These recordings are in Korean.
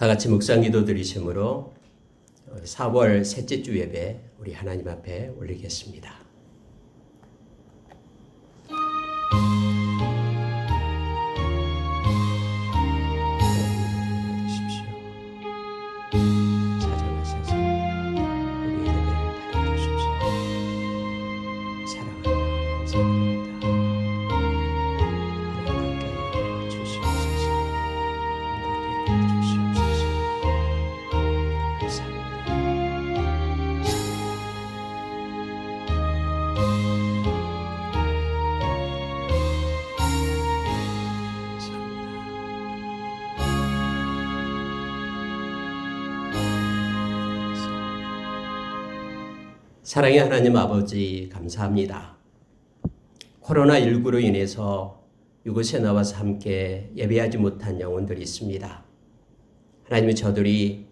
다 같이 묵상 기도 드리심으로 4월 셋째 주 예배 우리 하나님 앞에 올리겠습니다. 찾아가셔서 우리 예배를 받아주십시오. 사랑하며 감사드립니다. 하나님 함께 주시옵소서. 인도해 주시옵소서. 사랑의 하나님 아버지 감사합니다. 코로나19로 인해서 이곳에 나와서 함께 예배하지 못한 영혼들이 있습니다. 하나님이 저들이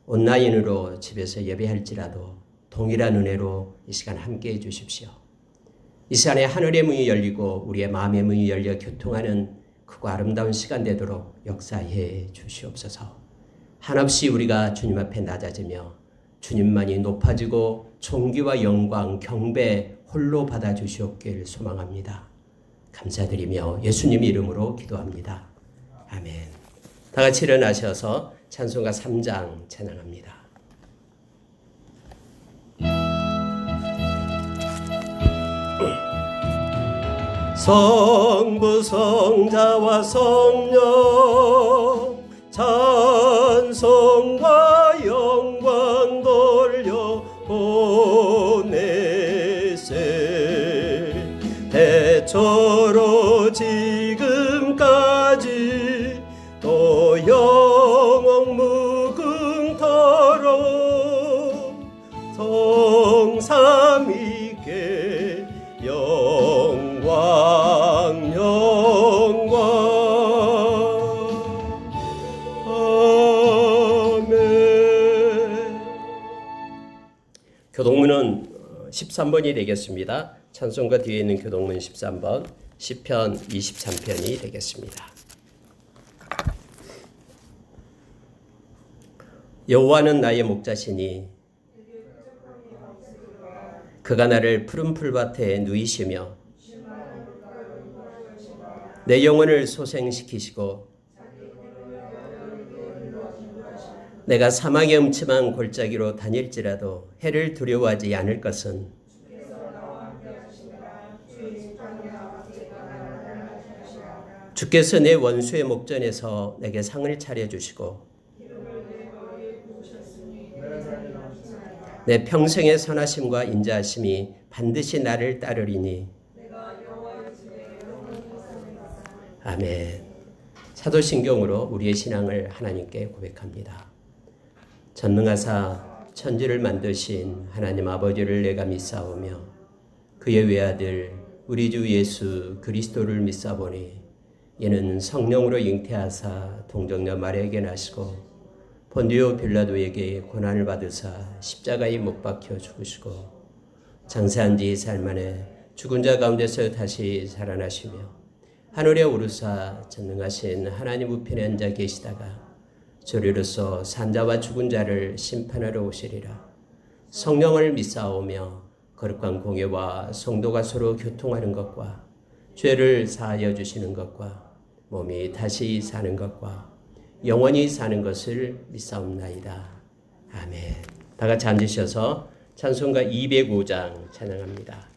온라인으로 집에서 예배할지라도 동일한 은혜로 이 시간 함께 해주십시오. 이 시간에 하늘의 문이 열리고 우리의 마음의 문이 열려 교통하는 크고 아름다운 시간 되도록 역사해 주시옵소서. 한없이 우리가 주님 앞에 낮아지며 주님만이 높아지고 존귀와 영광, 경배 홀로 받아주시옵길 소망합니다. 감사드리며 예수님 이름으로 기도합니다. 아멘. 다 같이 일어나셔서 찬송가 3장 찬양합니다. 성부 성자와 성령 찬송과 영광 돌려 보내세. 대초로 지금까지 또 영원 무궁토록 성삼위께 영광 아멘. 교동문은 13번이 되겠습니다. 찬송가 뒤에 있는 교동문 13번, 시편 23편이 되겠습니다. 여호와는 나의 목자시니 그가 나를 푸른 풀밭에 누이시며 내 영혼을 소생시키시고 내가 사망의 음침한 골짜기로 다닐지라도 해를 두려워하지 않을 것은 주께서 내 원수의 목전에서 내게 상을 차려주시고 내 평생의 선하심과 인자하심이 반드시 나를 따르리니. 아멘. 사도신경으로 우리의 신앙을 하나님께 고백합니다. 전능하사 천지를 만드신 하나님 아버지를 내가 믿사오며 그의 외아들 우리 주 예수 그리스도를 믿사보니 이는 성령으로 잉태하사 동정녀 마리아에게 나시고 본디오 빌라도에게 고난을 받으사 십자가에 못 박혀 죽으시고 장사한 지 4일 만에 죽은 자 가운데서 다시 살아나시며 하늘에 오르사 전능하신 하나님 우편에 앉아 계시다가 저리로서 산자와 죽은 자를 심판하러 오시리라. 성령을 믿사오며 거룩한 공예와 성도가 서로 교통하는 것과 죄를 사하여 주시는 것과 몸이 다시 사는 것과 영원히 사는 것을 믿사옵나이다. 아멘. 다 같이 앉으셔서 찬송가 205장 찬양합니다.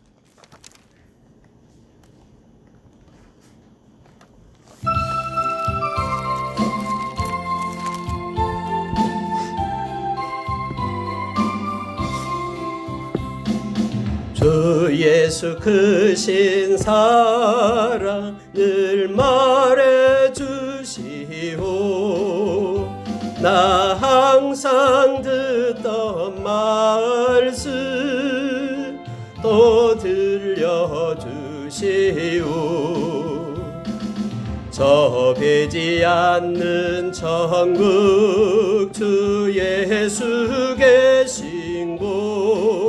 주 예수 크신 사랑을 말해주시오. 나 항상 듣던 말씀 또 들려주시오. 저 배지 않는 천국 주 예수 계신 곳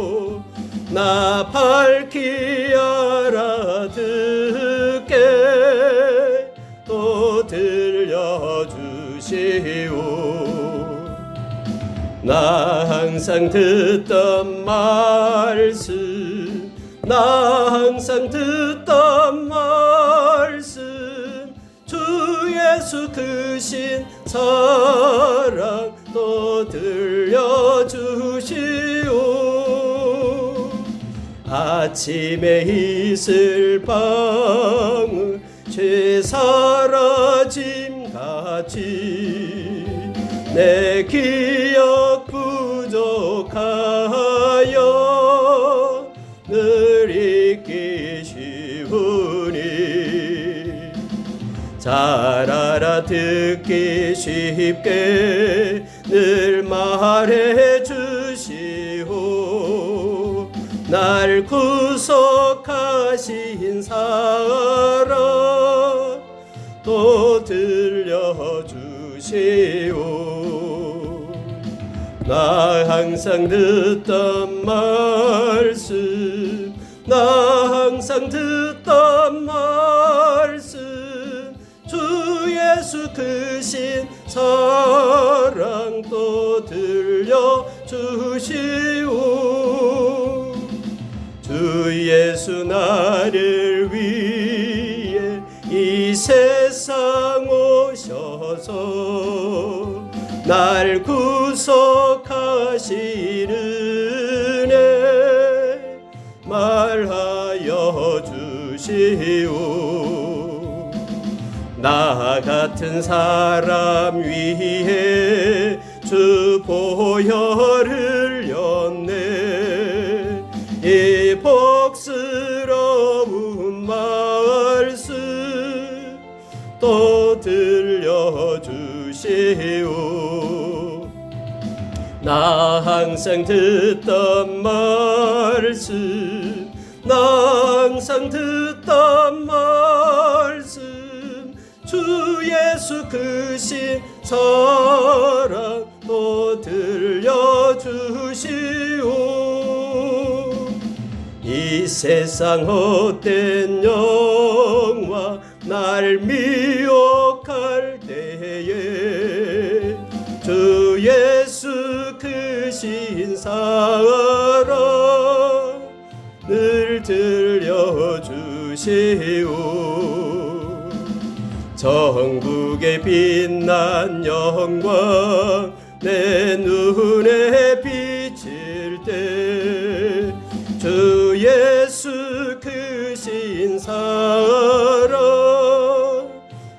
나 밝히 알아듣게 또 들려주시오. 나 항상 듣던 말씀, 나 항상 듣던 말씀, 주 예수 크신 사랑 또 들려주시오. 아침에 이슬 방울 죄 사라짐 같이 내 기억 부족하여 늘 잊기 쉬우니 잘 알아듣기 쉽게 늘 말해 주시오. 날 구속하신 사랑 또 들려주시오. 나 항상 듣던 말씀, 나 항상 듣던 말씀, 주 예수 크신 사랑 또 들려주시오. 주 예수 나를 위해 이 세상 오셔서 날 구속하시는 은혜 말하여 주시오. 나 같은 사람 위해 주 보혈 흘렸네. 이 복스러운 말씀 또 들려주시오. 나 항상 듣던 말씀, 나 항상 듣던 말씀, 주 예수 크신 사랑 또 들려주시오. 이 세상 헛된 영화 날 미혹할 때에 주 예수 크신 사랑 늘 들려주시오. 전국에 빛난 영광 내 눈에 비칠 때 주 예수 크신 사랑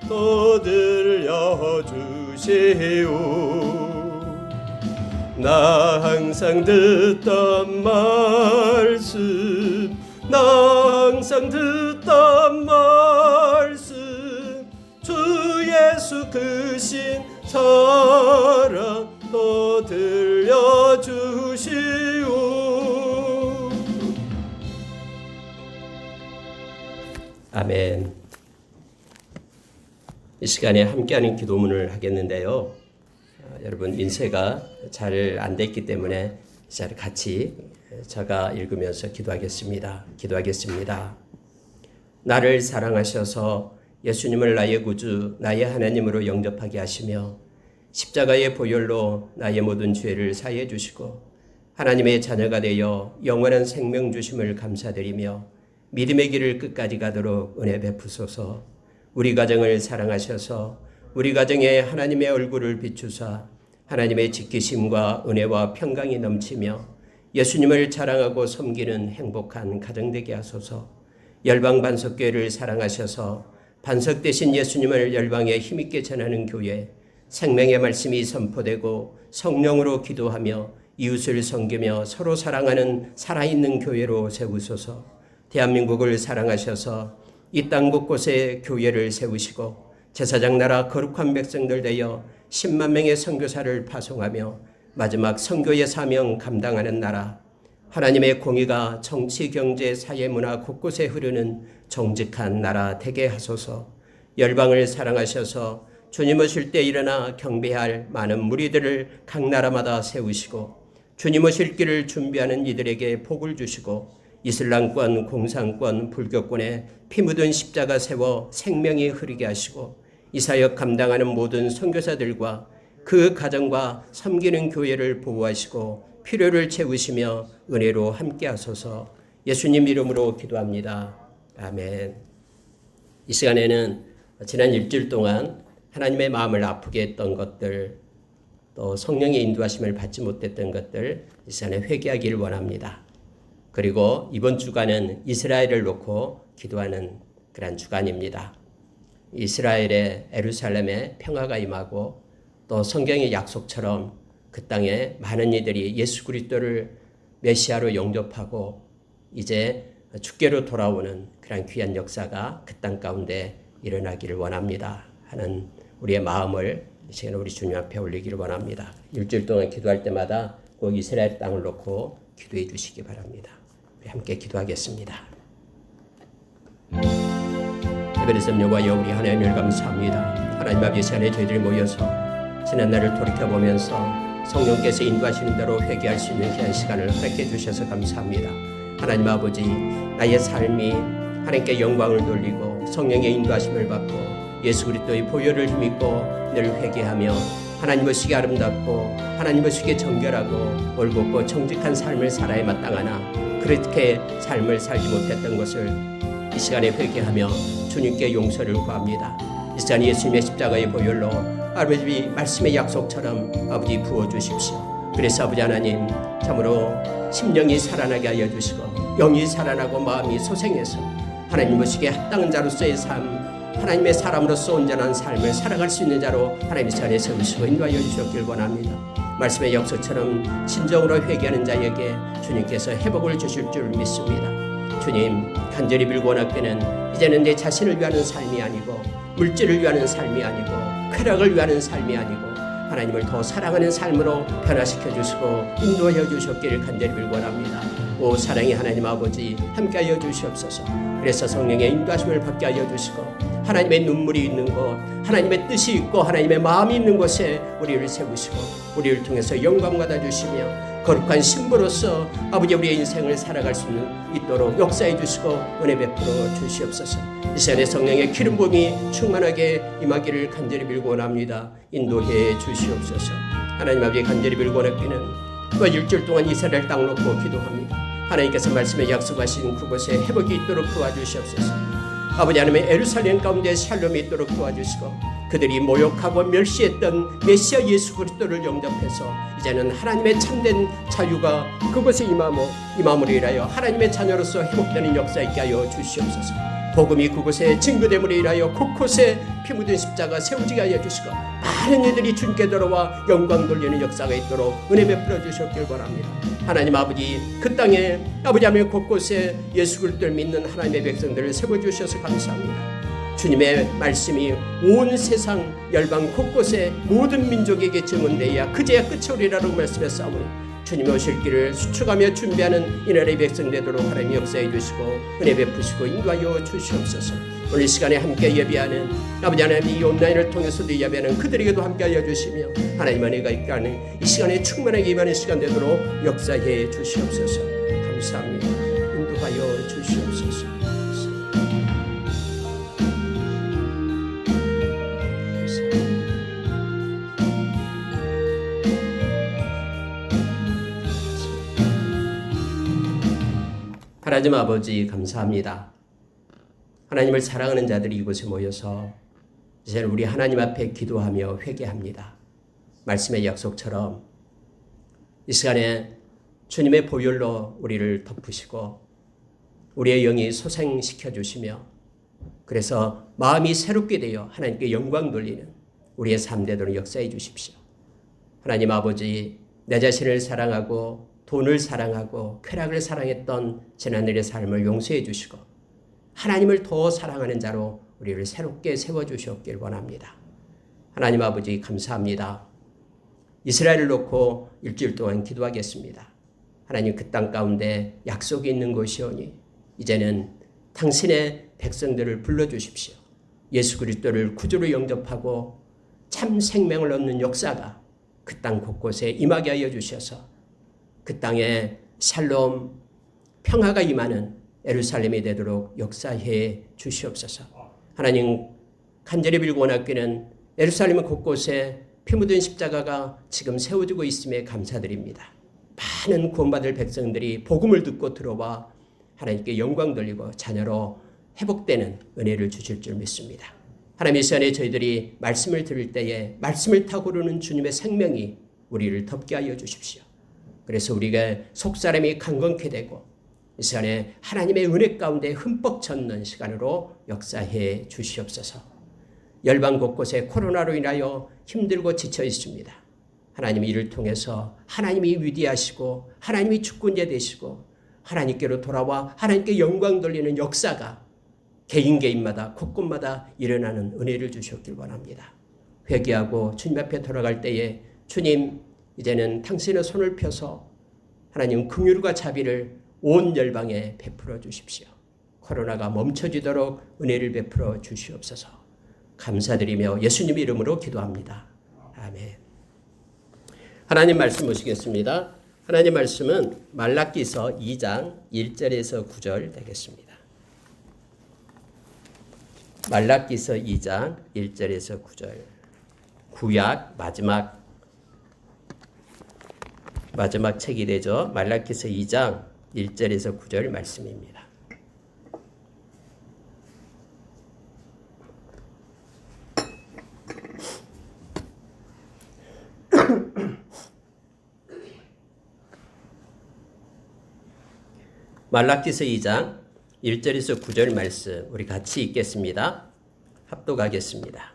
또 들려주시오. 나 항상 듣던 말씀, 나 항상 듣던 말씀, 주 예수 크신 사랑 또 들려주시오. 아멘. 이 시간에 함께하는 기도문을 하겠는데요. 여러분 인쇄가 잘 안 됐기 때문에 잘 같이 제가 읽으면서 기도하겠습니다. 나를 사랑하셔서 예수님을 나의 구주, 나의 하나님으로 영접하게 하시며 십자가의 보혈로 나의 모든 죄를 사해 주시고 하나님의 자녀가 되어 영원한 생명 주심을 감사드리며 믿음의 길을 끝까지 가도록 은혜 베푸소서. 우리 가정을 사랑하셔서 우리 가정에 하나님의 얼굴을 비추사 하나님의 지키심과 은혜와 평강이 넘치며 예수님을 자랑하고 섬기는 행복한 가정 되게 하소서. 열방 반석교회를 사랑하셔서 반석 되신 예수님을 열방에 힘있게 전하는 교회, 생명의 말씀이 선포되고 성령으로 기도하며 이웃을 섬기며 서로 사랑하는 살아있는 교회로 세우소서. 대한민국을 사랑하셔서 이 땅 곳곳에 교회를 세우시고 제사장 나라 거룩한 백성들 되어 10만 명의 선교사를 파송하며 마지막 선교의 사명 감당하는 나라, 하나님의 공의가 정치, 경제, 사회, 문화 곳곳에 흐르는 정직한 나라 되게 하소서. 열방을 사랑하셔서 주님 오실 때 일어나 경배할 많은 무리들을 각 나라마다 세우시고 주님 오실 길을 준비하는 이들에게 복을 주시고 이슬람권, 공산권, 불교권에 피 묻은 십자가 세워 생명이 흐르게 하시고 이 사역 감당하는 모든 선교사들과 그 가정과 섬기는 교회를 보호하시고 필요를 채우시며 은혜로 함께하소서. 예수님 이름으로 기도합니다. 아멘. 이 시간에는 지난 일주일 동안 하나님의 마음을 아프게 했던 것들, 또 성령의 인도하심을 받지 못했던 것들 이 시간에 회개하기를 원합니다. 그리고 이번 주간은 이스라엘을 놓고 기도하는 그런 주간입니다. 이스라엘의 예루살렘에 평화가 임하고 또 성경의 약속처럼 그 땅에 많은 이들이 예수 그리스도를 메시아로 영접하고 이제 주께로 돌아오는 그런 귀한 역사가 그 땅 가운데 일어나기를 원합니다 하는 우리의 마음을 이 시간에 우리 주님 앞에 올리기를 원합니다. 일주일 동안 기도할 때마다 꼭 이스라엘 땅을 놓고 기도해 주시기 바랍니다. 우리 함께 기도하겠습니다. 에베레스 여호와여, 우리 하나님을 감사합니다. 하나님 아버지, 시간에 저희들이 모여서 지난 날을 돌이켜보면서 성령께서 인도하시는 대로 회개할 수 있는 귀한 시간을 허락해 주셔서 감사합니다. 하나님 아버지, 나의 삶이 하나님께 영광을 돌리고 성령의 인도하심을 받고 예수 그리스도의 보혈을 힘입고 늘 회개하며 하나님 보시기에 아름답고 하나님 보시기에 정결하고 올곧고 정직한 삶을 살아야 마땅하나 그렇게 삶을 살지 못했던 것을 이 시간에 회개하며 주님께 용서를 구합니다. 이 시간 예수님의 십자가의 보혈로 아버지 말씀의 약속처럼 아버지 부어주십시오. 그래서 아버지 하나님, 참으로 심령이 살아나게 하여 주시고 영이 살아나고 마음이 소생해서 하나님 보시기에 합당한 자로서의 삶, 하나님의 사람으로서 온전한 삶을 살아갈 수 있는 자로 하나님 이 시간에 세우시고 인도하여 주셨길 원합니다. 말씀의 약속처럼 진정으로 회개하는 자에게 주님께서 회복을 주실 줄 믿습니다. 주님, 간절히 빌고 원하기는 이제는 내 자신을 위하는 삶이 아니고 물질을 위하는 삶이 아니고 쾌락을 위하는 삶이 아니고 하나님을 더 사랑하는 삶으로 변화시켜 주시고 인도하여 주셨기를 간절히 빌고 원합니다. 오 사랑의 하나님 아버지, 함께하여 주시옵소서. 그래서 성령의 인도하심을 받게 하여 주시고 하나님의 눈물이 있는 곳, 하나님의 뜻이 있고 하나님의 마음이 있는 곳에 우리를 세우시고 우리를 통해서 영광 받아주시며 거룩한 신부로서 아버지 우리의 인생을 살아갈 수 있도록 역사해 주시고 은혜 베풀어 주시옵소서. 이 시간에 성령의 기름 부음이 충만하게 임하기를 간절히 빌고 원합니다. 인도해 주시옵소서. 하나님 아버지, 간절히 빌고 원하기는 또 일주일 동안 이스라엘 땅 놓고 기도합니다. 하나님께서 말씀에 약속하신 그곳에 회복이 있도록 도와주시옵소서. 아버지 하나님의 예루살렘 가운데 샬롬이 있도록 도와주시고 그들이 모욕하고 멸시했던 메시아 예수 그리스도를 영접해서 이제는 하나님의 참된 자유가 그곳에 임함으로 인하여 하나님의 자녀로서 회복되는 역사 있게 하여 주시옵소서. 복음이 그곳에 증거됨으로 인하여 곳곳에 피 묻은 십자가 세우지게 하여 주시고 많은 이들이 주님께 들어와 영광 돌리는 역사가 있도록 은혜 베풀어 주셨길 바랍니다. 하나님 아버지, 그 땅에 아버지 하나님 곳곳에 예수 그리스도를 믿는 하나님의 백성들을 세워주셔서 감사합니다. 주님의 말씀이 온 세상 열방 곳곳에 모든 민족에게 증언되어야 그제야 끝이 오리라고 말씀했사오니 주님이 오실 길을 수축하며 준비하는 이 나라의 백성 되도록 하나님 역사해 주시고 은혜 베푸시고 인도하여 주시옵소서. 오늘 시간에 함께 예배하는 아버지 하나님, 이 온라인을 통해서도 예배하는 그들에게도 함께 하여 주시며 하나님 은혜가 있게 하는 이 시간에 충만하게 임하는 시간 되도록 역사해 주시옵소서. 감사합니다. 인도하여 주시옵소서. 하나님 아버지, 감사합니다. 하나님을 사랑하는 자들이 이곳에 모여서 이제 우리 하나님 앞에 기도하며 회개합니다. 말씀의 약속처럼 이 시간에 주님의 보혈로 우리를 덮으시고 우리의 영이 소생시켜 주시며 그래서 마음이 새롭게 되어 하나님께 영광 돌리는 우리의 삶 되도록 역사해 주십시오. 하나님 아버지, 내 자신을 사랑하고 돈을 사랑하고 쾌락을 사랑했던 지난날의 삶을 용서해 주시고 하나님을 더 사랑하는 자로 우리를 새롭게 세워주셨길 원합니다. 하나님 아버지, 감사합니다. 이스라엘을 놓고 일주일 동안 기도하겠습니다. 하나님, 그 땅 가운데 약속이 있는 곳이오니 이제는 당신의 백성들을 불러주십시오. 예수 그리스도를 구주로 영접하고 참 생명을 얻는 역사가 그 땅 곳곳에 임하게 하여 주셔서 그 땅에 샬롬, 평화가 임하는 예루살렘이 되도록 역사해 주시옵소서. 하나님, 간절히 빌고 원하기는 예루살렘 곳곳에 피 묻은 십자가가 지금 세워지고 있음에 감사드립니다. 많은 구원받을 백성들이 복음을 듣고 들어와 하나님께 영광 돌리고 자녀로 회복되는 은혜를 주실 줄 믿습니다. 하나님, 이 시간에 저희들이 말씀을 들을 때에 말씀을 타고 오르는 주님의 생명이 우리를 덮게 하여 주십시오. 그래서 우리가 속사람이 강건케 되고 이 시간에 하나님의 은혜 가운데 흠뻑 젖는 시간으로 역사해 주시옵소서. 열방 곳곳에 코로나로 인하여 힘들고 지쳐 있습니다. 하나님, 이를 통해서 하나님이 위대하시고 하나님이 주권자 되시고 하나님께로 돌아와 하나님께 영광 돌리는 역사가 개인마다 곳곳마다 일어나는 은혜를 주셨길 원합니다. 회개하고 주님 앞에 돌아갈 때에 주님, 이제는 당신의 손을 펴서 하나님 긍휼과 자비를 온 열방에 베풀어 주십시오. 코로나가 멈춰지도록 은혜를 베풀어 주시옵소서. 감사드리며 예수님 이름으로 기도합니다. 아멘. 하나님 말씀 보시겠습니다. 하나님 말씀은 말라기서 2장 1절에서 9절 되겠습니다. 말라기서 2장 1절에서 9절. 구약 마지막 책이 되죠. 말라기서 2장 1절에서 9절 말씀입니다. 말라기서 2장 1절에서 9절 말씀 우리 같이 읽겠습니다. 합독하겠습니다.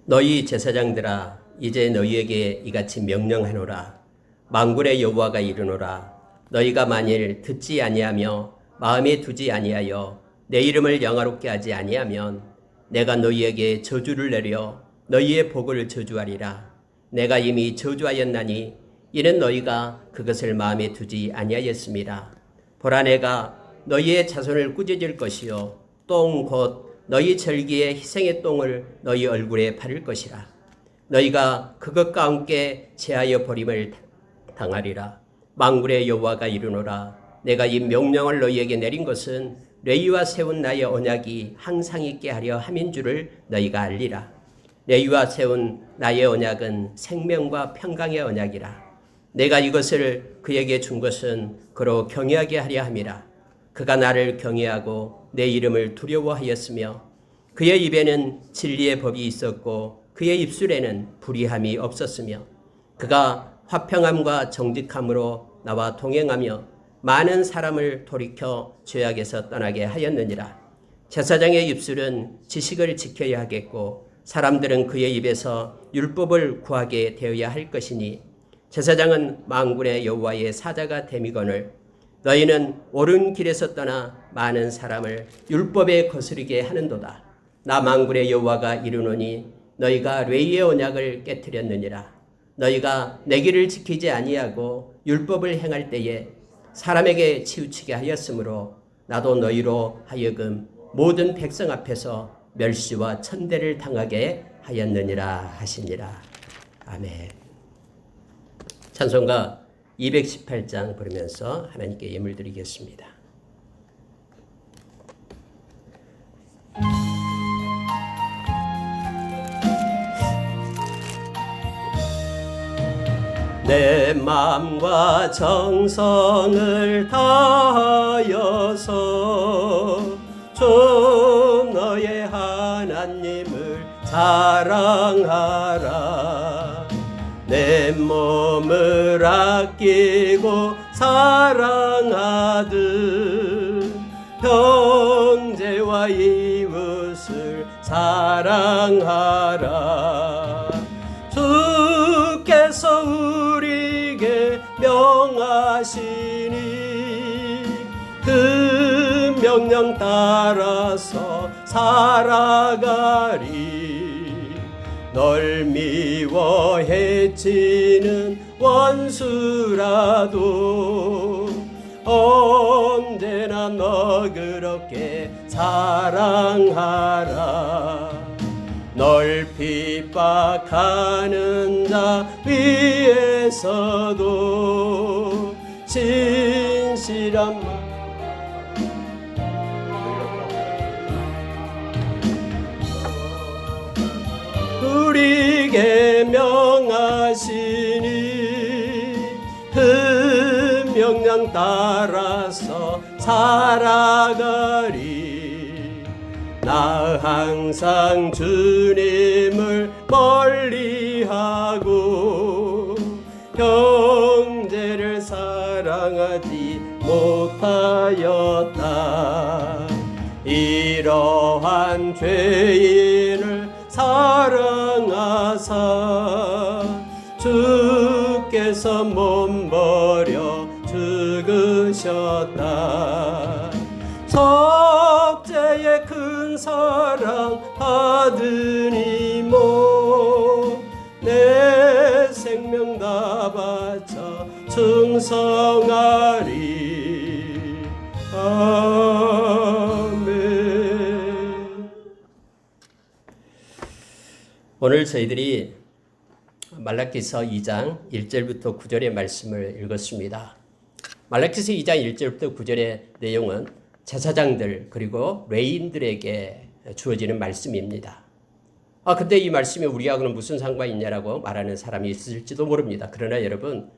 너희 제사장들아, 이제 너희에게 이같이 명령하노라. 만군의 여호와가 이르노라. 너희가 만일 듣지 아니하며 마음에 두지 아니하여 내 이름을 영화롭게 하지 아니하면 내가 너희에게 저주를 내려 너희의 복을 저주하리라. 내가 이미 저주하였나니 이는 너희가 그것을 마음에 두지 아니하였습니다. 보라, 내가 너희의 자손을 꾸짖을 것이요 똥 곧 너희 절기의 희생의 똥을 너희 얼굴에 바를 것이라. 너희가 그것과 함께 제하여 버림을 당하리라. 만군의 여호와가 이르노라. 내가 이 명령을 너희에게 내린 것은 레위와 세운 나의 언약이 항상 있게 하려 함인 줄을 너희가 알리라. 레위와 세운 나의 언약은 생명과 평강의 언약이라. 내가 이것을 그에게 준 것은 그로 경외하게 하려 함이라. 그가 나를 경외하고 내 이름을 두려워하였으며 그의 입에는 진리의 법이 있었고 그의 입술에는 불의함이 없었으며 그가 화평함과 정직함으로 나와 동행하며 많은 사람을 돌이켜 죄악에서 떠나게 하였느니라. 제사장의 입술은 지식을 지켜야 하겠고 사람들은 그의 입에서 율법을 구하게 되어야 할 것이니 제사장은 만군의 여호와의 사자가 됨이거늘 너희는 옳은 길에서 떠나 많은 사람을 율법에 거스르게 하는도다. 나 만군의 여호와가 이르노니 너희가 레위의 언약을 깨뜨렸느니라. 너희가 내 길을 지키지 아니하고 율법을 행할 때에 사람에게 치우치게 하였으므로 나도 너희로 하여금 모든 백성 앞에서 멸시와 천대를 당하게 하였느니라 하시니라. 아멘. 찬송가 218장 부르면서 하나님께 예물 드리겠습니다. 내 마음과 정성을 다하여서 주 너의 하나님을 사랑하라. 내 몸을 아끼고 사랑하듯 형제와 이웃을 사랑하라. 주께서 우리에게 명하시니 그 명령 따라서 살아가리. 널 미워 해치는 원수라도 언제나 너그럽게 사랑하라. 널 핍박하는 자 위에서도 진실한 말 우리에게 명하시니 그 명령 따라서 살아가리. 나 항상 주님을 멀리하고 형제를 사랑하지 못하였다. 이러한 죄인을 사랑하사 주께서 몸버려 죽으셨다. 석재의 큰 사랑 받으니 뭐 내 생명 다 바쳐 충성하리. 아멘. 오늘 저희들이 말라기서 2장 1절부터 9절의 말씀을 읽었습니다. 말라기서 2장 1절부터 9절의 내용은 제사장들 그리고 레위인들에게 주어지는 말씀입니다. 근데 이 말씀이 우리하고는 무슨 상관이 있냐라고 말하는 사람이 있을지도 모릅니다. 그러나 여러분,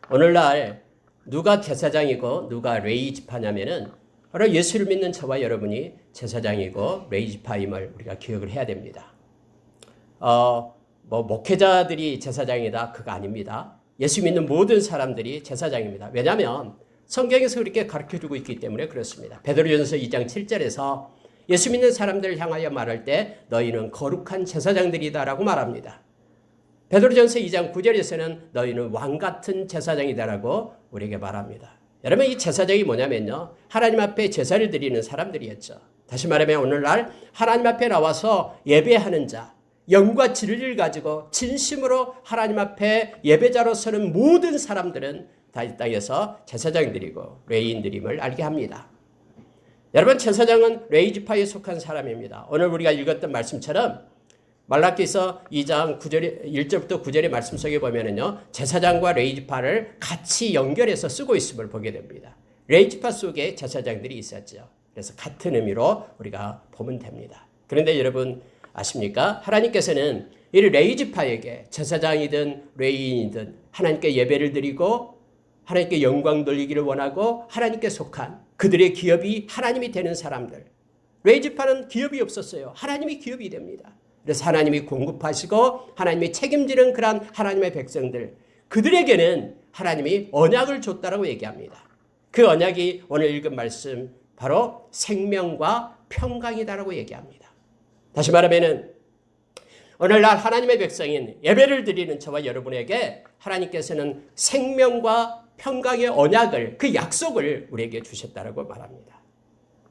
오늘날 누가 제사장이고 누가 레위 지파냐면은 바로 예수를 믿는 저와 여러분이 제사장이고 레위 지파임을 우리가 기억을 해야 됩니다. 목회자들이 제사장이다, 그거 아닙니다. 예수 믿는 모든 사람들이 제사장입니다. 왜냐하면 성경에서 그렇게 가르쳐주고 있기 때문에 그렇습니다. 베드로전서 2장 7절에서 예수 믿는 사람들을 향하여 말할 때 너희는 거룩한 제사장들이다라고 말합니다. 베드로전서 2장 9절에서는 너희는 왕같은 제사장이다라고 우리에게 말합니다. 여러분, 이 제사장이 뭐냐면요, 하나님 앞에 제사를 드리는 사람들이었죠. 다시 말하면 오늘날 하나님 앞에 나와서 예배하는 자, 영과 진리를 가지고 진심으로 하나님 앞에 예배자로 서는 모든 사람들은 다 이 땅에서 제사장들이고 레위인들임을 알게 합니다. 여러분, 제사장은 레위 지파에 속한 사람입니다. 오늘 우리가 읽었던 말씀처럼 말라기서 2장 1절부터 9절의 말씀 속에 보면은요, 제사장과 레위 지파를 같이 연결해서 쓰고 있음을 보게 됩니다. 레위 지파 속에 제사장들이 있었죠. 그래서 같은 의미로 우리가 보면 됩니다. 그런데 여러분 아십니까? 하나님께서는 이 레위 지파에게 제사장이든 레위인이든 하나님께 예배를 드리고 하나님께 영광 돌리기를 원하고 하나님께 속한 그들의 기업이 하나님이 되는 사람들. 레위 지파는 기업이 없었어요. 하나님이 기업이 됩니다. 그래서 하나님이 공급하시고 하나님이 책임지는 그런 하나님의 백성들, 그들에게는 하나님이 언약을 줬다라고 얘기합니다. 그 언약이 오늘 읽은 말씀 바로 생명과 평강이다라고 얘기합니다. 다시 말하면은 오늘날 하나님의 백성인 예배를 드리는 저와 여러분에게 하나님께서는 생명과 평강의 언약을, 그 약속을 우리에게 주셨다라고 말합니다.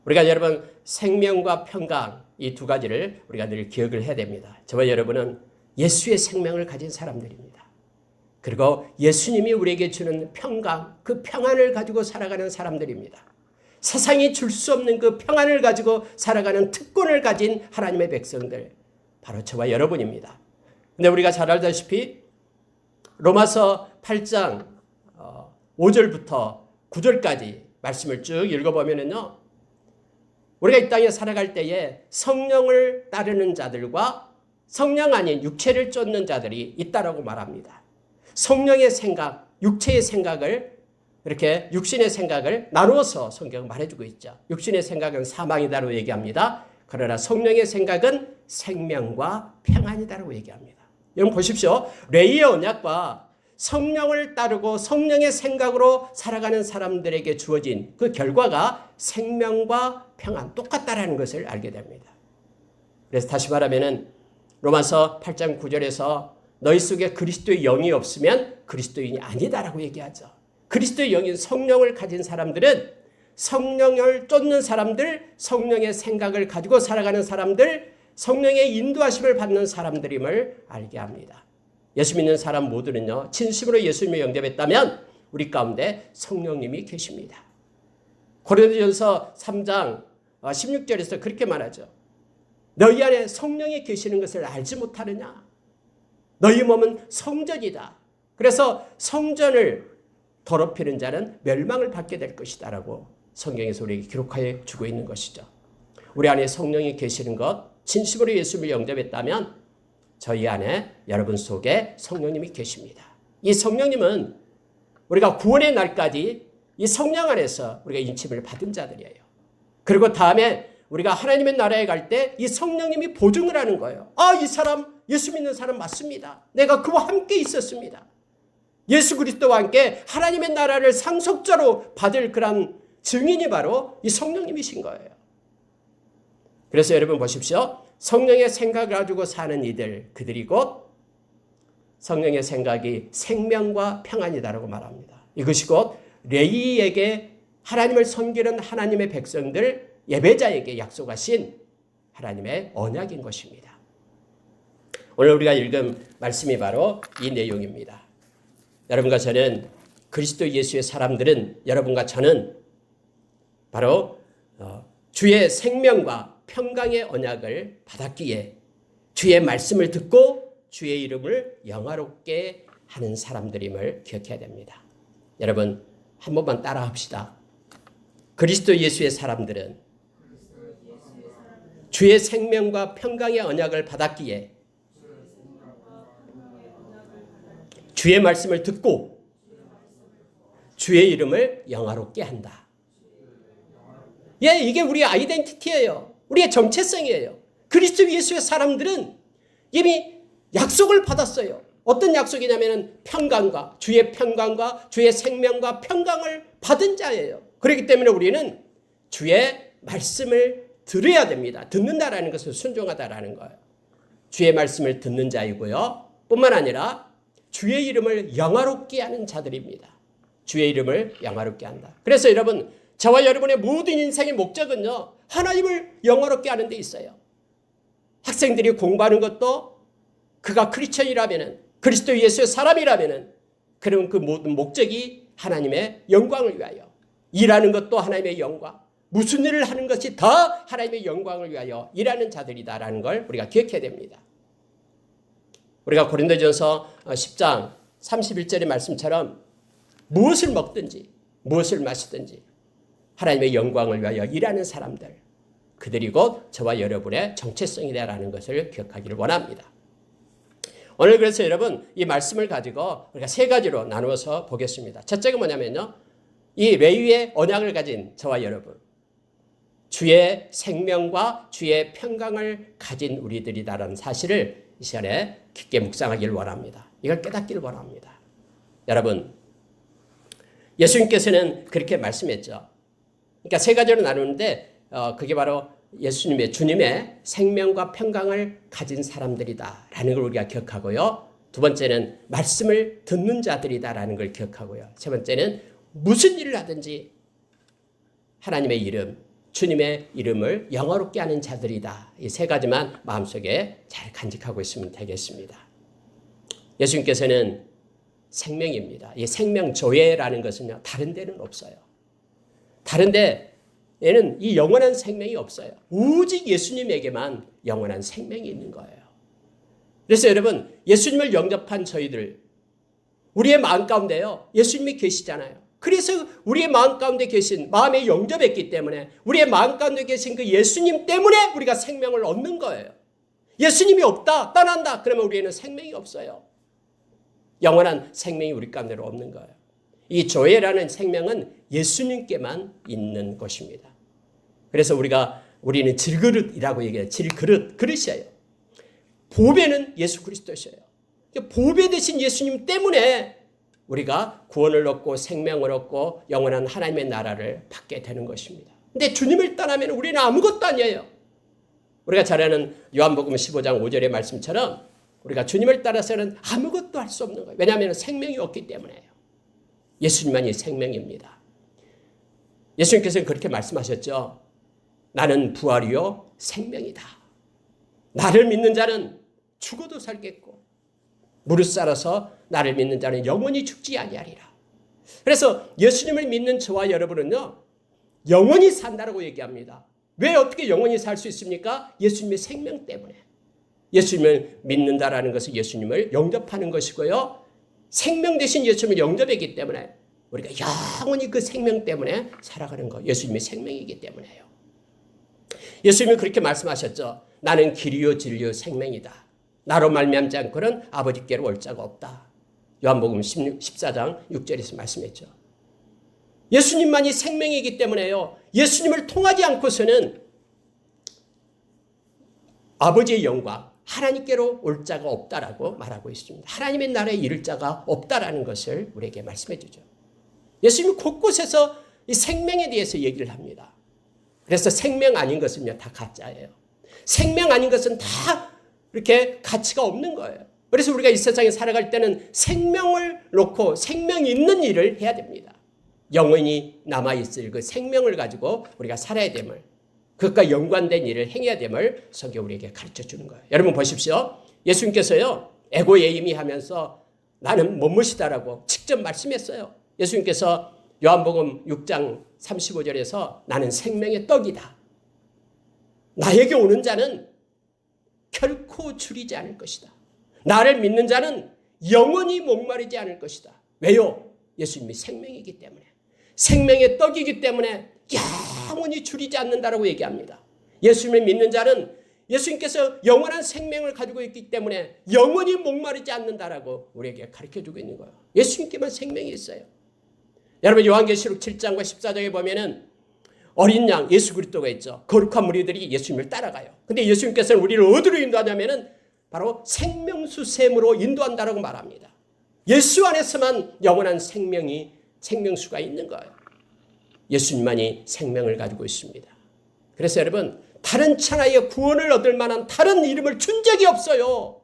우리가 여러분 생명과 평강 이 두 가지를 우리가 늘 기억을 해야 됩니다. 저와 여러분은 예수의 생명을 가진 사람들입니다. 그리고 예수님이 우리에게 주는 평강, 그 평안을 가지고 살아가는 사람들입니다. 세상이 줄 수 없는 그 평안을 가지고 살아가는 특권을 가진 하나님의 백성들, 바로 저와 여러분입니다. 근데 우리가 잘 알다시피 로마서 8장 5절부터 9절까지 말씀을 쭉 읽어보면요, 우리가 이 땅에 살아갈 때에 성령을 따르는 자들과 성령 아닌 육체를 쫓는 자들이 있다라고 말합니다. 성령의 생각, 육체의 생각을, 이렇게 육신의 생각을 나누어서 성경은 말해주고 있죠. 육신의 생각은 사망이다라고 얘기합니다. 그러나 성령의 생각은 생명과 평안이다라고 얘기합니다. 여러분 보십시오. 레위의 언약과 성령을 따르고 성령의 생각으로 살아가는 사람들에게 주어진 그 결과가 생명과 평안, 똑같다라는 것을 알게 됩니다. 그래서 다시 말하면은 로마서 8장 9절에서 너희 속에 그리스도의 영이 없으면 그리스도인이 아니다라고 얘기하죠. 그리스도의 영인 성령을 가진 사람들은 성령을 쫓는 사람들, 성령의 생각을 가지고 살아가는 사람들, 성령의 인도하심을 받는 사람들임을 알게 합니다. 예수 믿는 사람 모두는요, 진심으로 예수님을 영접했다면 우리 가운데 성령님이 계십니다. 고린도전서 3장 16절에서 그렇게 말하죠. 너희 안에 성령이 계시는 것을 알지 못하느냐? 너희 몸은 성전이다. 그래서 성전을 더럽히는 자는 멸망을 받게 될 것이다 라고 성경에서 우리에게 기록하여 주고 있는 것이죠. 우리 안에 성령이 계시는 것, 진심으로 예수님을 영접했다면 저희 안에 여러분 속에 성령님이 계십니다. 이 성령님은 우리가 구원의 날까지 이 성령 안에서 우리가 인침을 받은 자들이에요. 그리고 다음에 우리가 하나님의 나라에 갈 때 이 성령님이 보증을 하는 거예요. 이 사람 예수 믿는 사람 맞습니다. 내가 그와 함께 있었습니다. 예수 그리스도와 함께 하나님의 나라를 상속자로 받을 그런 증인이 바로 이 성령님이신 거예요. 그래서 여러분 보십시오. 성령의 생각을 가지고 사는 이들, 그들이 곧 성령의 생각이 생명과 평안이다라고 말합니다. 이것이 곧 레위에게 하나님을 섬기는 하나님의 백성들, 예배자에게 약속하신 하나님의 언약인 것입니다. 오늘 우리가 읽은 말씀이 바로 이 내용입니다. 여러분과 저는, 그리스도 예수의 사람들은, 여러분과 저는 바로 주의 생명과 평강의 언약을 받았기에 주의 말씀을 듣고 주의 이름을 영화롭게 하는 사람들임을 기억해야 됩니다. 여러분 한 번만 따라 합시다. 그리스도 예수의 사람들은 주의 생명과 평강의 언약을 받았기에 주의 말씀을 듣고 주의 이름을 영화롭게 한다. 이게 우리의 아이덴티티예요. 우리의 정체성이에요. 그리스도 예수의 사람들은 이미 약속을 받았어요. 어떤 약속이냐면 평강과 주의 생명과 평강을 받은 자예요. 그렇기 때문에 우리는 주의 말씀을 들어야 됩니다. 듣는다라는 것은 순종하다라는 거예요. 주의 말씀을 듣는 자이고요. 뿐만 아니라 주의 이름을 영화롭게 하는 자들입니다. 주의 이름을 영화롭게 한다. 그래서 여러분, 저와 여러분의 모든 인생의 목적은요, 하나님을 영화롭게 하는 데 있어요. 학생들이 공부하는 것도 그가 크리스천이라면은, 그리스도 예수의 사람이라면은, 그런 그 모든 목적이 하나님의 영광을 위하여, 일하는 것도 하나님의 영광, 무슨 일을 하는 것이 더 하나님의 영광을 위하여 일하는 자들이다라는 걸 우리가 기억해야 됩니다. 우리가 고린도전서 10장 31절의 말씀처럼 무엇을 먹든지 무엇을 마시든지 하나님의 영광을 위하여 일하는 사람들, 그들이 곧 저와 여러분의 정체성이다라는 것을 기억하기를 원합니다. 오늘 그래서 여러분 이 말씀을 가지고 우리가 세 가지로 나누어서 보겠습니다. 첫째가 뭐냐면요, 이 레위의 언약을 가진 저와 여러분, 주의 생명과 주의 평강을 가진 우리들이다라는 사실을 이 시간에 깊게 묵상하기를 원합니다. 이걸 깨닫기를 원합니다. 여러분, 예수님께서는 그렇게 말씀했죠. 그러니까 세 가지로 나누는데 그게 바로 주님의 생명과 평강을 가진 사람들이다라는 걸 우리가 기억하고요. 두 번째는 말씀을 듣는 자들이다라는 걸 기억하고요. 세 번째는 무슨 일을 하든지 하나님의 이름, 주님의 이름을 영화롭게 하는 자들이다. 이 세 가지만 마음속에 잘 간직하고 있으면 되겠습니다. 예수님께서는 생명입니다. 이 생명조회라는 것은요, 다른 데는 없어요. 다른 데에는 이 영원한 생명이 없어요. 오직 예수님에게만 영원한 생명이 있는 거예요. 그래서 여러분, 예수님을 영접한 저희들, 우리의 마음 가운데요, 예수님이 계시잖아요. 그래서 우리의 마음 가운데 계신, 마음에 영접했기 때문에 우리의 마음 가운데 계신 그 예수님 때문에 우리가 생명을 얻는 거예요. 예수님이 없다, 떠난다, 그러면 우리에는 생명이 없어요. 영원한 생명이 우리 가운데로 없는 거예요. 이 조회라는 생명은 예수님께만 있는 것입니다. 그래서 우리는 질그릇이라고 얘기해요. 그릇이에요. 보배는 예수 그리스도셔요. 보배 되신 예수님 때문에 우리가 구원을 얻고 생명을 얻고 영원한 하나님의 나라를 받게 되는 것입니다. 근데 주님을 떠나면 우리는 아무것도 아니에요. 우리가 잘 아는 요한복음 15장 5절의 말씀처럼 우리가 주님을 따라서는 아무것도 할 수 없는 거예요. 왜냐하면 생명이 없기 때문에요. 예수님만이 생명입니다. 예수님께서는 그렇게 말씀하셨죠. 나는 부활이요 생명이다. 나를 믿는 자는 죽어도 살겠고 무릇 살아서 나를 믿는 자는 영원히 죽지 아니하리라. 그래서 예수님을 믿는 저와 여러분은요, 영원히 산다라고 얘기합니다. 왜 어떻게 영원히 살 수 있습니까? 예수님의 생명 때문에. 예수님을 믿는다라는 것은 예수님을 영접하는 것이고요. 생명 대신 예수님을 영접했기 때문에 우리가 영원히 그 생명 때문에 살아가는 것. 예수님의 생명이기 때문에요. 예수님은 그렇게 말씀하셨죠. 나는 길이요 진리요 생명이다. 나로 말미암지 않고는 아버지께로 올 자가 없다. 요한복음 14장 6절에서 말씀했죠. 예수님만이 생명이기 때문에요. 예수님을 통하지 않고서는 아버지의 영광, 하나님께로 올 자가 없다라고 말하고 있습니다. 하나님의 나라에 이를 자가 없다라는 것을 우리에게 말씀해 주죠. 예수님이 곳곳에서 이 생명에 대해서 얘기를 합니다. 그래서 생명 아닌 것은요, 다 가짜예요. 생명 아닌 것은 다 이렇게 가치가 없는 거예요. 그래서 우리가 이 세상에 살아갈 때는 생명을 놓고 생명 있는 일을 해야 됩니다. 영원히 남아있을 그 생명을 가지고 우리가 살아야 됨을, 그것과 연관된 일을 행해야 됨을 성경 우리에게 가르쳐 주는 거예요. 여러분 보십시오. 예수님께서요, 에고예임이 하면서 나는 무엇이다라고 직접 말씀했어요. 예수님께서 요한복음 6장 35절에서 나는 생명의 떡이다. 나에게 오는 자는 결코 줄이지 않을 것이다. 나를 믿는 자는 영원히 목마르지 않을 것이다. 왜요? 예수님이 생명이기 때문에. 생명의 떡이기 때문에 영원히 줄이지 않는다라고 얘기합니다. 예수님을 믿는 자는 예수님께서 영원한 생명을 가지고 있기 때문에 영원히 목마르지 않는다라고 우리에게 가르쳐주고 있는 거예요. 예수님께만 생명이 있어요. 여러분 요한계시록 7장과 14장에 보면은 어린 양 예수 그리스도가 있죠. 거룩한 무리들이 예수님을 따라가요. 근데 예수님께서는 우리를 어디로 인도하냐면은 바로 생명수 샘으로 인도한다라고 말합니다. 예수 안에서만 영원한 생명수가 있는 거예요. 예수님만이 생명을 가지고 있습니다. 그래서 여러분 다른 천하의 구원을 얻을 만한 다른 이름을 준 적이 없어요.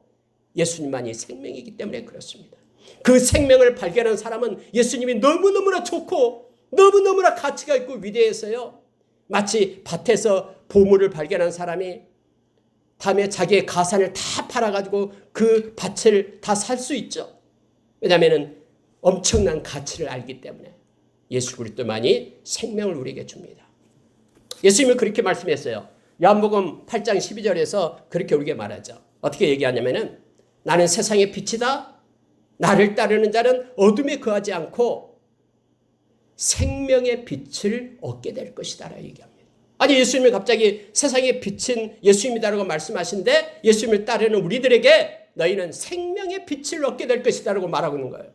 예수님만이 생명이기 때문에 그렇습니다. 그 생명을 발견한 사람은 예수님이 너무너무나 좋고 너무너무나 가치가 있고 위대해서요. 마치 밭에서 보물을 발견한 사람이 다음에 자기의 가산을 다 팔아가지고 그 밭을 다 살 수 있죠. 왜냐하면 엄청난 가치를 알기 때문에 예수 그리스도만이 생명을 우리에게 줍니다. 예수님은 그렇게 말씀했어요. 요한복음 8장 12절에서 그렇게 우리에게 말하죠. 어떻게 얘기하냐면은 나는 세상의 빛이다. 나를 따르는 자는 어둠에 거하지 않고 생명의 빛을 얻게 될 것이다 라고 얘기합니다. 아니 예수님이 갑자기 세상의 빛은 예수님이다라고 말씀하신데 예수님을 따르는 우리들에게 너희는 생명의 빛을 얻게 될 것이다 라고 말하고 있는 거예요.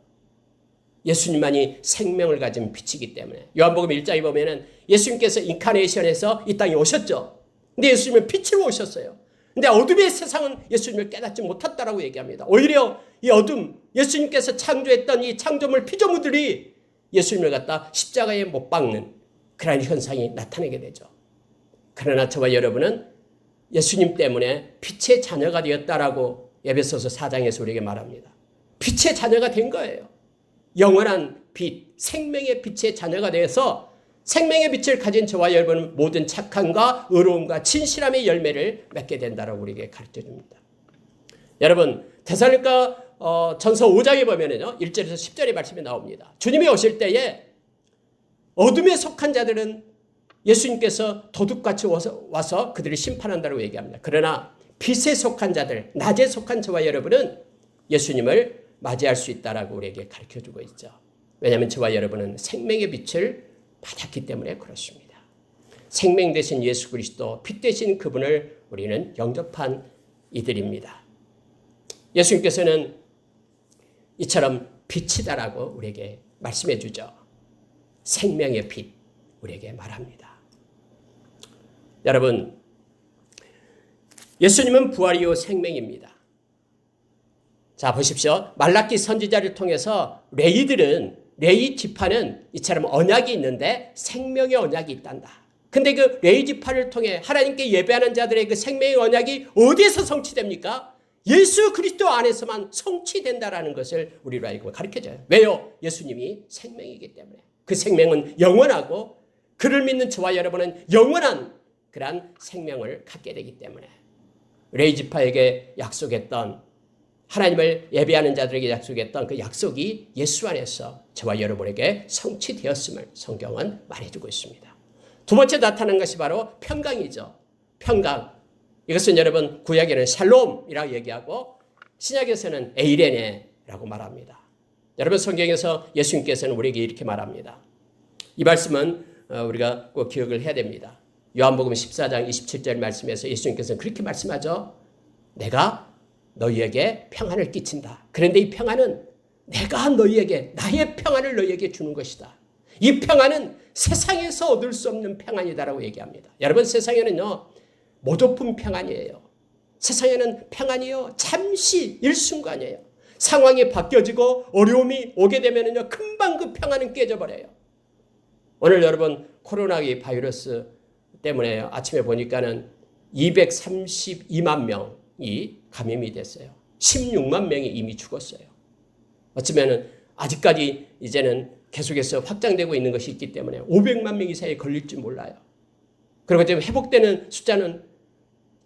예수님만이 생명을 가진 빛이기 때문에. 요한복음 1장에 보면은 예수님께서 인카네이션에서 이 땅에 오셨죠. 근데 예수님은 빛으로 오셨어요. 근데 어둠의 세상은 예수님을 깨닫지 못했다라고 얘기합니다. 오히려 이 어둠, 예수님께서 창조했던 이 창조물 피조물들이 예수님을 갖다 십자가에 못 박는 그런 현상이 나타나게 되죠. 그러나 저와 여러분은 예수님 때문에 빛의 자녀가 되었다라고 에베소서 4장에서 우리에게 말합니다. 빛의 자녀가 된 거예요. 영원한 빛, 생명의 빛의 자녀가 되어서 생명의 빛을 가진 저와 여러분은 모든 착함과 의로움과 진실함의 열매를 맺게 된다라고 우리에게 가르쳐줍니다. 여러분 데살로니가 전서 5장에 보면은요 1절에서 10절의 말씀이 나옵니다. 주님이 오실 때에 어둠에 속한 자들은 예수님께서 도둑같이 와서 그들을 심판한다고 얘기합니다. 그러나 빛에 속한 자들, 낮에 속한 저와 여러분은 예수님을 맞이할 수 있다라고 우리에게 가르쳐주고 있죠. 왜냐하면 저와 여러분은 생명의 빛을 받았기 때문에 그렇습니다. 생명 되신 예수 그리스도, 빛 되신 그분을 우리는 영접한 이들입니다. 예수님께서는 이처럼 빛이다라고 우리에게 말씀해 주죠. 생명의 빛 우리에게 말합니다. 여러분 예수님은 부활이요 생명입니다. 자 보십시오. 말라기 선지자를 통해서 레위 지파는 이처럼 언약이 있는데 생명의 언약이 있단다. 근데 그 레위 지파를 통해 하나님께 예배하는 자들의 그 생명의 언약이 어디에서 성취됩니까? 예수 그리스도 안에서만 성취된다라는 것을 우리로 알고 가르쳐줘요. 왜요? 예수님이 생명이기 때문에. 그 생명은 영원하고 그를 믿는 저와 여러분은 영원한 그러한 생명을 갖게 되기 때문에 레위 지파에게 약속했던 하나님을 예배하는 자들에게 약속했던 그 약속이 예수 안에서 저와 여러분에게 성취되었음을 성경은 말해주고 있습니다. 두 번째 나타난 것이 바로 평강이죠. 평강. 이것은 여러분 구약에는 샬롬이라고 얘기하고 신약에서는 에이레네라고 말합니다. 여러분 성경에서 예수님께서는 우리에게 이렇게 말합니다. 이 말씀은 우리가 꼭 기억을 해야 됩니다. 요한복음 14장 27절 말씀에서 예수님께서는 그렇게 말씀하죠. 내가 너희에게 평안을 끼친다. 그런데 이 평안은 내가 너희에게 나의 평안을 너희에게 주는 것이다. 이 평안은 세상에서 얻을 수 없는 평안이다라고 얘기합니다. 여러분 세상에는요 모조품 평안이에요. 세상에는 평안이요 잠시 일순간이에요. 상황이 바뀌어지고 어려움이 오게 되면은요 금방 그 평안은 깨져버려요. 오늘 여러분 코로나 바이러스 때문에 아침에 보니까는 232만 명이 감염이 됐어요. 16만 명이 이미 죽었어요. 어쩌면은 아직까지 이제는 계속해서 확장되고 있는 것이 있기 때문에 500만 명 이상이 걸릴지 몰라요. 그리고 지금 회복되는 숫자는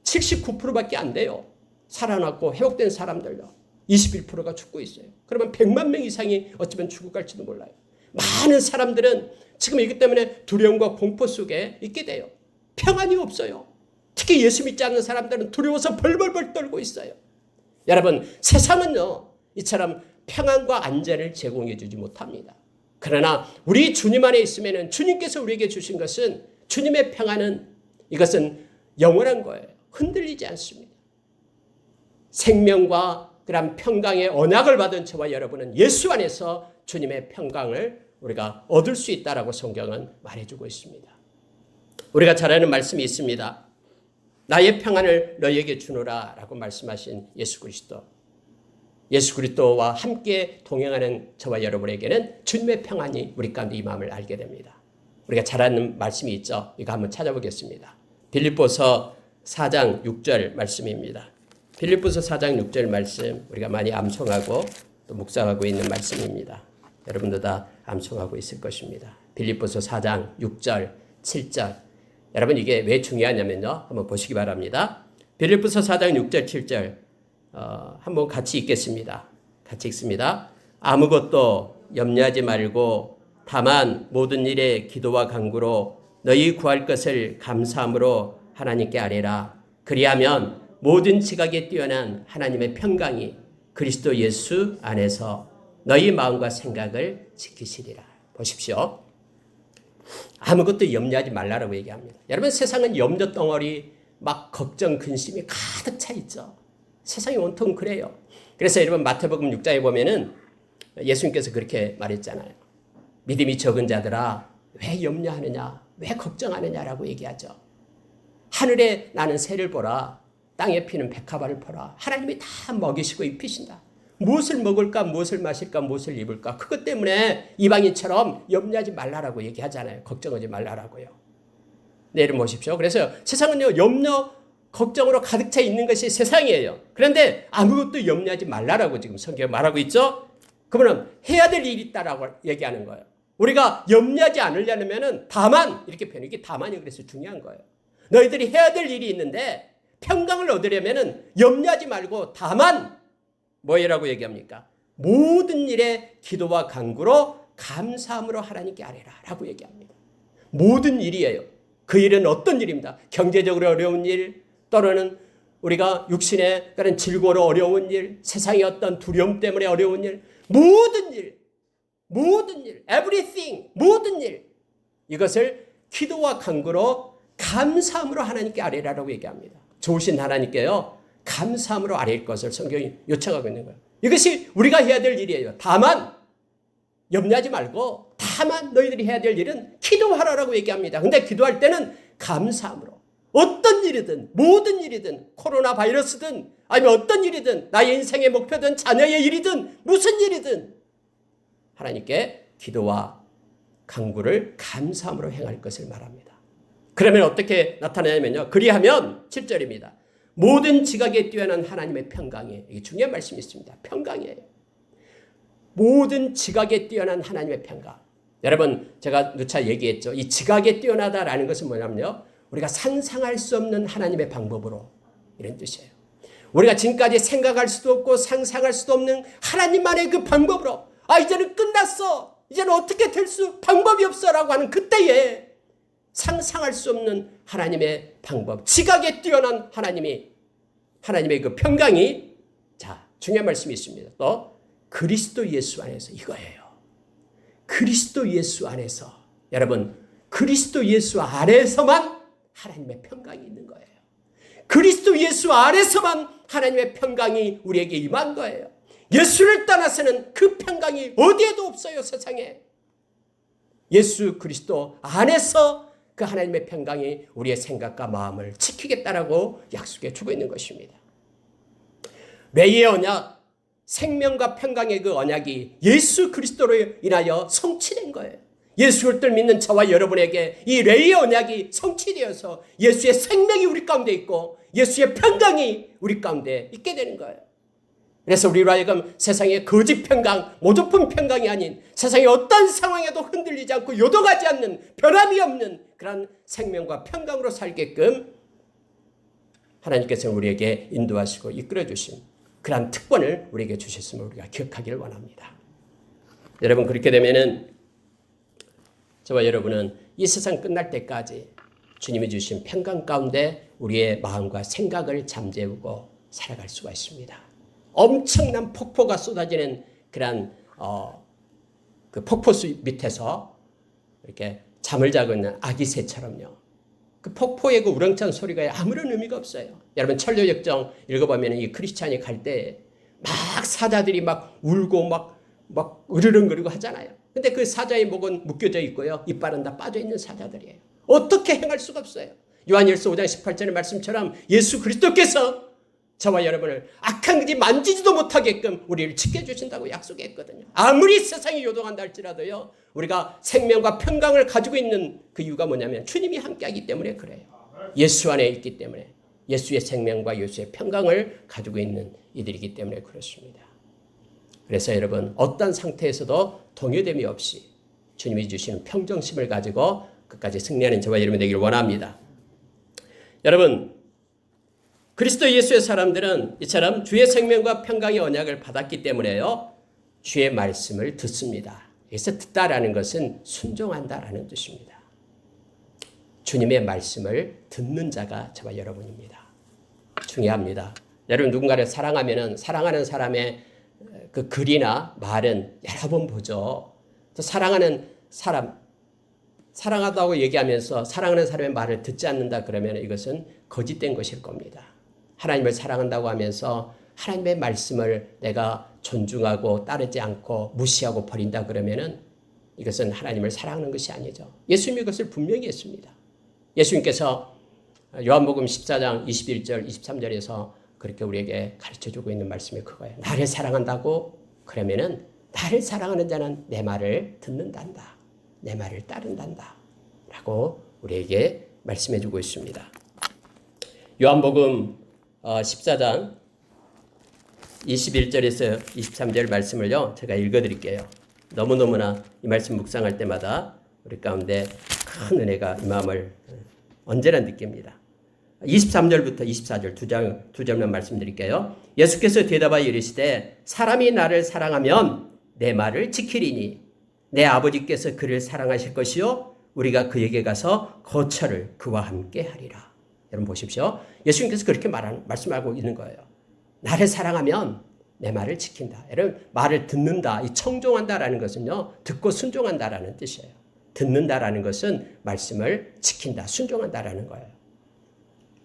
79%밖에 안 돼요. 살아났고 회복된 사람들요. 21%가 죽고 있어요. 그러면 100만 명 이상이 어쩌면 죽어갈지도 몰라요. 많은 사람들은 지금 이것 때문에 두려움과 공포 속에 있게 돼요. 평안이 없어요. 특히 예수 믿지 않는 사람들은 두려워서 벌벌벌 떨고 있어요. 여러분 세상은요 이처럼 평안과 안전을 제공해 주지 못합니다. 그러나 우리 주님 안에 있으면 주님께서 우리에게 주신 것은 주님의 평안은 이것은 영원한 거예요. 흔들리지 않습니다. 생명과 그런 평강의 언약을 받은 저와 여러분은 예수 안에서 주님의 평강을 우리가 얻을 수 있다라고 성경은 말해주고 있습니다. 우리가 잘 아는 말씀이 있습니다. 나의 평안을 너희에게 주노라 라고 말씀하신 예수 그리스도. 예수 그리스도와 함께 동행하는 저와 여러분에게는 주님의 평안이 우리 가운데 임함을 알게 됩니다. 우리가 잘 아는 말씀이 있죠. 이거 한번 찾아보겠습니다. 빌립보서 4장 6절 말씀입니다. 빌립보서 4장 6절 말씀 우리가 많이 암송하고 또 묵상하고 있는 말씀입니다. 여러분도 다 암송하고 있을 것입니다. 빌립보서 4장 6절 7절 여러분 이게 왜 중요하냐면요. 한번 보시기 바랍니다. 빌립보서 4장 6절 7절 한번 같이 읽겠습니다. 같이 읽습니다. 아무것도 염려하지 말고 다만 모든 일에 기도와 간구로 너희 구할 것을 감사함으로 하나님께 아뢰라. 그리하면 모든 지각에 뛰어난 하나님의 평강이 그리스도 예수 안에서 너희 마음과 생각을 지키시리라. 보십시오. 아무것도 염려하지 말라라고 얘기합니다. 여러분 세상은 염려 덩어리 막 걱정 근심이 가득 차 있죠. 세상이 온통 그래요. 그래서 여러분 마태복음 6장에 보면은 예수님께서 그렇게 말했잖아요. 믿음이 적은 자들아 왜 염려하느냐 왜 걱정하느냐라고 얘기하죠. 하늘에 나는 새를 보라 땅에 피는 백합화를 보라. 하나님이 다 먹이시고 입히신다. 무엇을 먹을까 무엇을 마실까 무엇을 입을까 그것 때문에 이방인처럼 염려하지 말라라고 얘기하잖아요. 걱정하지 말라라고요. 네, 여러분 보십시오. 그래서 세상은요 염려 걱정으로 가득 차 있는 것이 세상이에요. 그런데 아무것도 염려하지 말라라고 지금 성경에 말하고 있죠. 그러면 해야 될 일이 있다라고 얘기하는 거예요. 우리가 염려하지 않으려면은 다만 이렇게 표현해. 이게 다만이 그래서 중요한 거예요. 너희들이 해야 될 일이 있는데 평강을 얻으려면은 염려하지 말고 다만 뭐라고 얘기합니까? 모든 일에 기도와 간구로 감사함으로 하나님께 아뢰라라고 얘기합니다. 모든 일이에요. 그 일은 어떤 일입니다. 경제적으로 어려운 일, 또는 우리가 육신의 그런 질고로 어려운 일, 세상의 어떤 두려움 때문에 어려운 일, 모든 일, everything, 모든 일 이것을 기도와 간구로 감사함으로 하나님께 아뢰라라고 얘기합니다. 좋으신 하나님께요 감사함으로 아뢰일 것을 성경이 요청하고 있는 거예요. 이것이 우리가 해야 될 일이에요. 다만 염려하지 말고 다만 너희들이 해야 될 일은 기도하라라고 얘기합니다. 근데 기도할 때는 감사함으로 어떤 일이든 모든 일이든 코로나 바이러스든 아니면 어떤 일이든 나의 인생의 목표든 자녀의 일이든 무슨 일이든 하나님께 기도와 간구를 감사함으로 행할 것을 말합니다. 그러면 어떻게 나타나냐면요. 그리하면 7절입니다. 모든 지각에 뛰어난 하나님의 평강이에요. 이게 중요한 말씀이 있습니다. 평강이에요. 모든 지각에 뛰어난 하나님의 평강. 여러분 제가 누차 얘기했죠. 이 지각에 뛰어나다라는 것은 뭐냐면요. 우리가 상상할 수 없는 하나님의 방법으로 이런 뜻이에요. 우리가 지금까지 생각할 수도 없고 상상할 수도 없는 하나님만의 그 방법으로 이제는 끝났어. 이제는 어떻게 될 수 방법이 없어라고 하는 그때에 상상할 수 없는 하나님의 방법, 지각에 뛰어난 하나님의 그 평강이 자 중요한 말씀이 있습니다. 또 그리스도 예수 안에서 이거예요. 그리스도 예수 안에서 여러분 그리스도 예수 안에서만 하나님의 평강이 있는 거예요. 그리스도 예수 안에서만 하나님의 평강이 우리에게 임한 거예요. 예수를 떠나서는 그 평강이 어디에도 없어요, 세상에. 예수 그리스도 안에서 그 하나님의 평강이 우리의 생각과 마음을 지키겠다라고 약속해 주고 있는 것입니다. 매의 언약, 생명과 평강의 그 언약이 예수 그리스도로 인하여 성취된 거예요. 예수 그리스도를 믿는 저와 여러분에게 이 레이의 언약이 성취되어서 예수의 생명이 우리 가운데 있고 예수의 평강이 우리 가운데 있게 되는 거예요. 그래서 우리로 하여금 세상의 거짓 평강, 모조품 평강이 아닌 세상의 어떤 상황에도 흔들리지 않고 요동하지 않는 변함이 없는 그런 생명과 평강으로 살게끔 하나님께서 우리에게 인도하시고 이끌어 주신 그런 특권을 우리에게 주셨음을 우리가 기억하기를 원합니다. 여러분, 그렇게 되면은 저와 여러분은 이 세상 끝날 때까지 주님이 주신 평강 가운데 우리의 마음과 생각을 잠재우고 살아갈 수가 있습니다. 엄청난 폭포가 쏟아지는 그런 그 폭포수 밑에서 이렇게 잠을 자고 있는 아기 새처럼요. 그 폭포의 그 우렁찬 소리가 아무런 의미가 없어요. 여러분, 천류역정 읽어보면 이 크리스찬이 갈 때 막 사자들이 막 울고 막 으르렁거리고 하잖아요. 근데 그 사자의 목은 묶여져 있고요. 이빨은 다 빠져 있는 사자들이에요. 어떻게 행할 수가 없어요. 요한일서 5장 18절의 말씀처럼 예수 그리스도께서 저와 여러분을 악한 것이 만지지도 못하게끔 우리를 지켜주신다고 약속했거든요. 아무리 세상이 요동한다 할지라도요, 우리가 생명과 평강을 가지고 있는 그 이유가 뭐냐면 주님이 함께하기 때문에 그래요. 예수 안에 있기 때문에, 예수의 생명과 예수의 평강을 가지고 있는 이들이기 때문에 그렇습니다. 그래서 여러분, 어떤 상태에서도 동요됨이 없이 주님이 주시는 평정심을 가지고 끝까지 승리하는 저와 여러분 되기를 원합니다. 여러분, 그리스도 예수의 사람들은 이처럼 주의 생명과 평강의 언약을 받았기 때문에요, 주의 말씀을 듣습니다. 여기서 듣다라는 것은 순종한다라는 뜻입니다. 주님의 말씀을 듣는 자가 저와 여러분입니다. 중요합니다. 여러분, 누군가를 사랑하면은 사랑하는 사람의 그 글이나 말은 여러 번 보죠. 또 사랑하는 사람, 사랑하다고 얘기하면서 사랑하는 사람의 말을 듣지 않는다 그러면 이것은 거짓된 것일 겁니다. 하나님을 사랑한다고 하면서 하나님의 말씀을 내가 존중하고 따르지 않고 무시하고 버린다 그러면은 이것은 하나님을 사랑하는 것이 아니죠. 예수님이 그것을 분명히 했습니다. 예수님께서 요한복음 14장 21절 23절에서 그렇게 우리에게 가르쳐주고 있는 말씀이 그거예요. 나를 사랑한다고 그러면은 나를 사랑하는 자는 내 말을 듣는단다. 내 말을 따른단다. 라고 우리에게 말씀해주고 있습니다. 요한복음 14장 21절에서 23절 말씀을요, 제가 읽어드릴게요. 너무너무나 이 말씀 묵상할 때마다 우리 가운데 큰 은혜가 이 마음을 언제나 느낍니다. 23절부터 24절 두 절만 말씀드릴게요. 예수께서 대답하여 이르시되 사람이 나를 사랑하면 내 말을 지키리니 내 아버지께서 그를 사랑하실 것이요 우리가 그에게 가서 거처를 그와 함께 하리라. 여러분 보십시오. 예수님께서 그렇게 말씀하고 있는 거예요. 나를 사랑하면 내 말을 지킨다. 여러분, 말을 듣는다, 이 청종한다라는 것은요, 듣고 순종한다라는 뜻이에요. 듣는다라는 것은 말씀을 지킨다, 순종한다라는 거예요.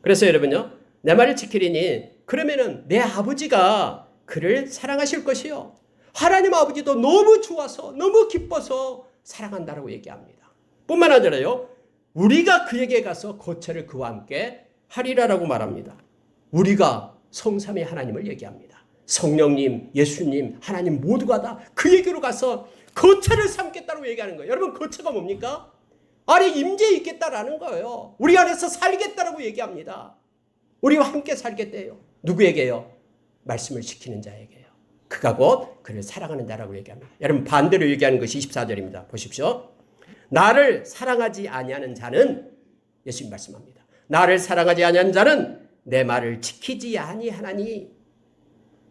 그래서 여러분요, 내 말을 지키리니 그러면은 내 아버지가 그를 사랑하실 것이요. 하나님 아버지도 너무 좋아서 너무 기뻐서 사랑한다라고 얘기합니다. 뿐만 아니라요, 우리가 그에게 가서 거처를 그와 함께 하리라라고 말합니다. 우리가 성삼위 하나님을 얘기합니다. 성령님, 예수님, 하나님 모두가 다 그에게로 가서 거처를 삼겠다고 얘기하는 거예요. 여러분, 거처가 뭡니까? 아니, 임재에 있겠다라는 거예요. 우리 안에서 살겠다라고 얘기합니다. 우리와 함께 살겠대요. 누구에게요? 말씀을 지키는 자에게요. 그가 곧 그를 사랑하는 자라고 얘기합니다. 여러분, 반대로 얘기하는 것이 24절입니다. 보십시오. 나를 사랑하지 아니하는 자는, 예수님 말씀합니다. 나를 사랑하지 아니하는 자는 내 말을 지키지 아니하나니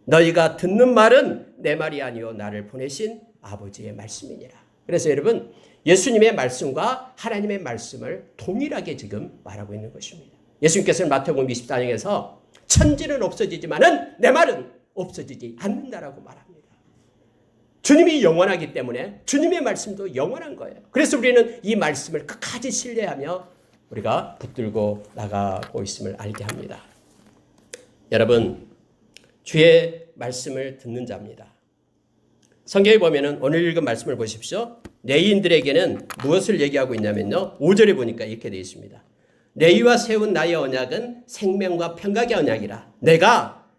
너희가 듣는 말은 내 말이 아니요 나를 보내신 아버지의 말씀이니라. 그래서 여러분, 예수님의 말씀과 하나님의 말씀을 동일하게 지금 말하고 있는 것입니다. 예수님께서는 마태복음 24장에서 천지는 없어지지만은 내 말은 없어지지 않는다라고 말합니다. 주님이 영원하기 때문에 주님의 말씀도 영원한 거예요. 그래서 우리는 이 말씀을 끝까지 신뢰하며 우리가 붙들고 나가고 있음을 알게 합니다. 여러분, 주의 말씀을 듣는 자입니다. 성경에 보면은 오늘 읽은 말씀을 보십시오. 레위인들에게는 무엇을 얘기하고 있냐면요. 5절에 보니까 이렇게 되어 있습니다. 레위와 세운 나의 언약은 생명과 평강의 언약이라. 내가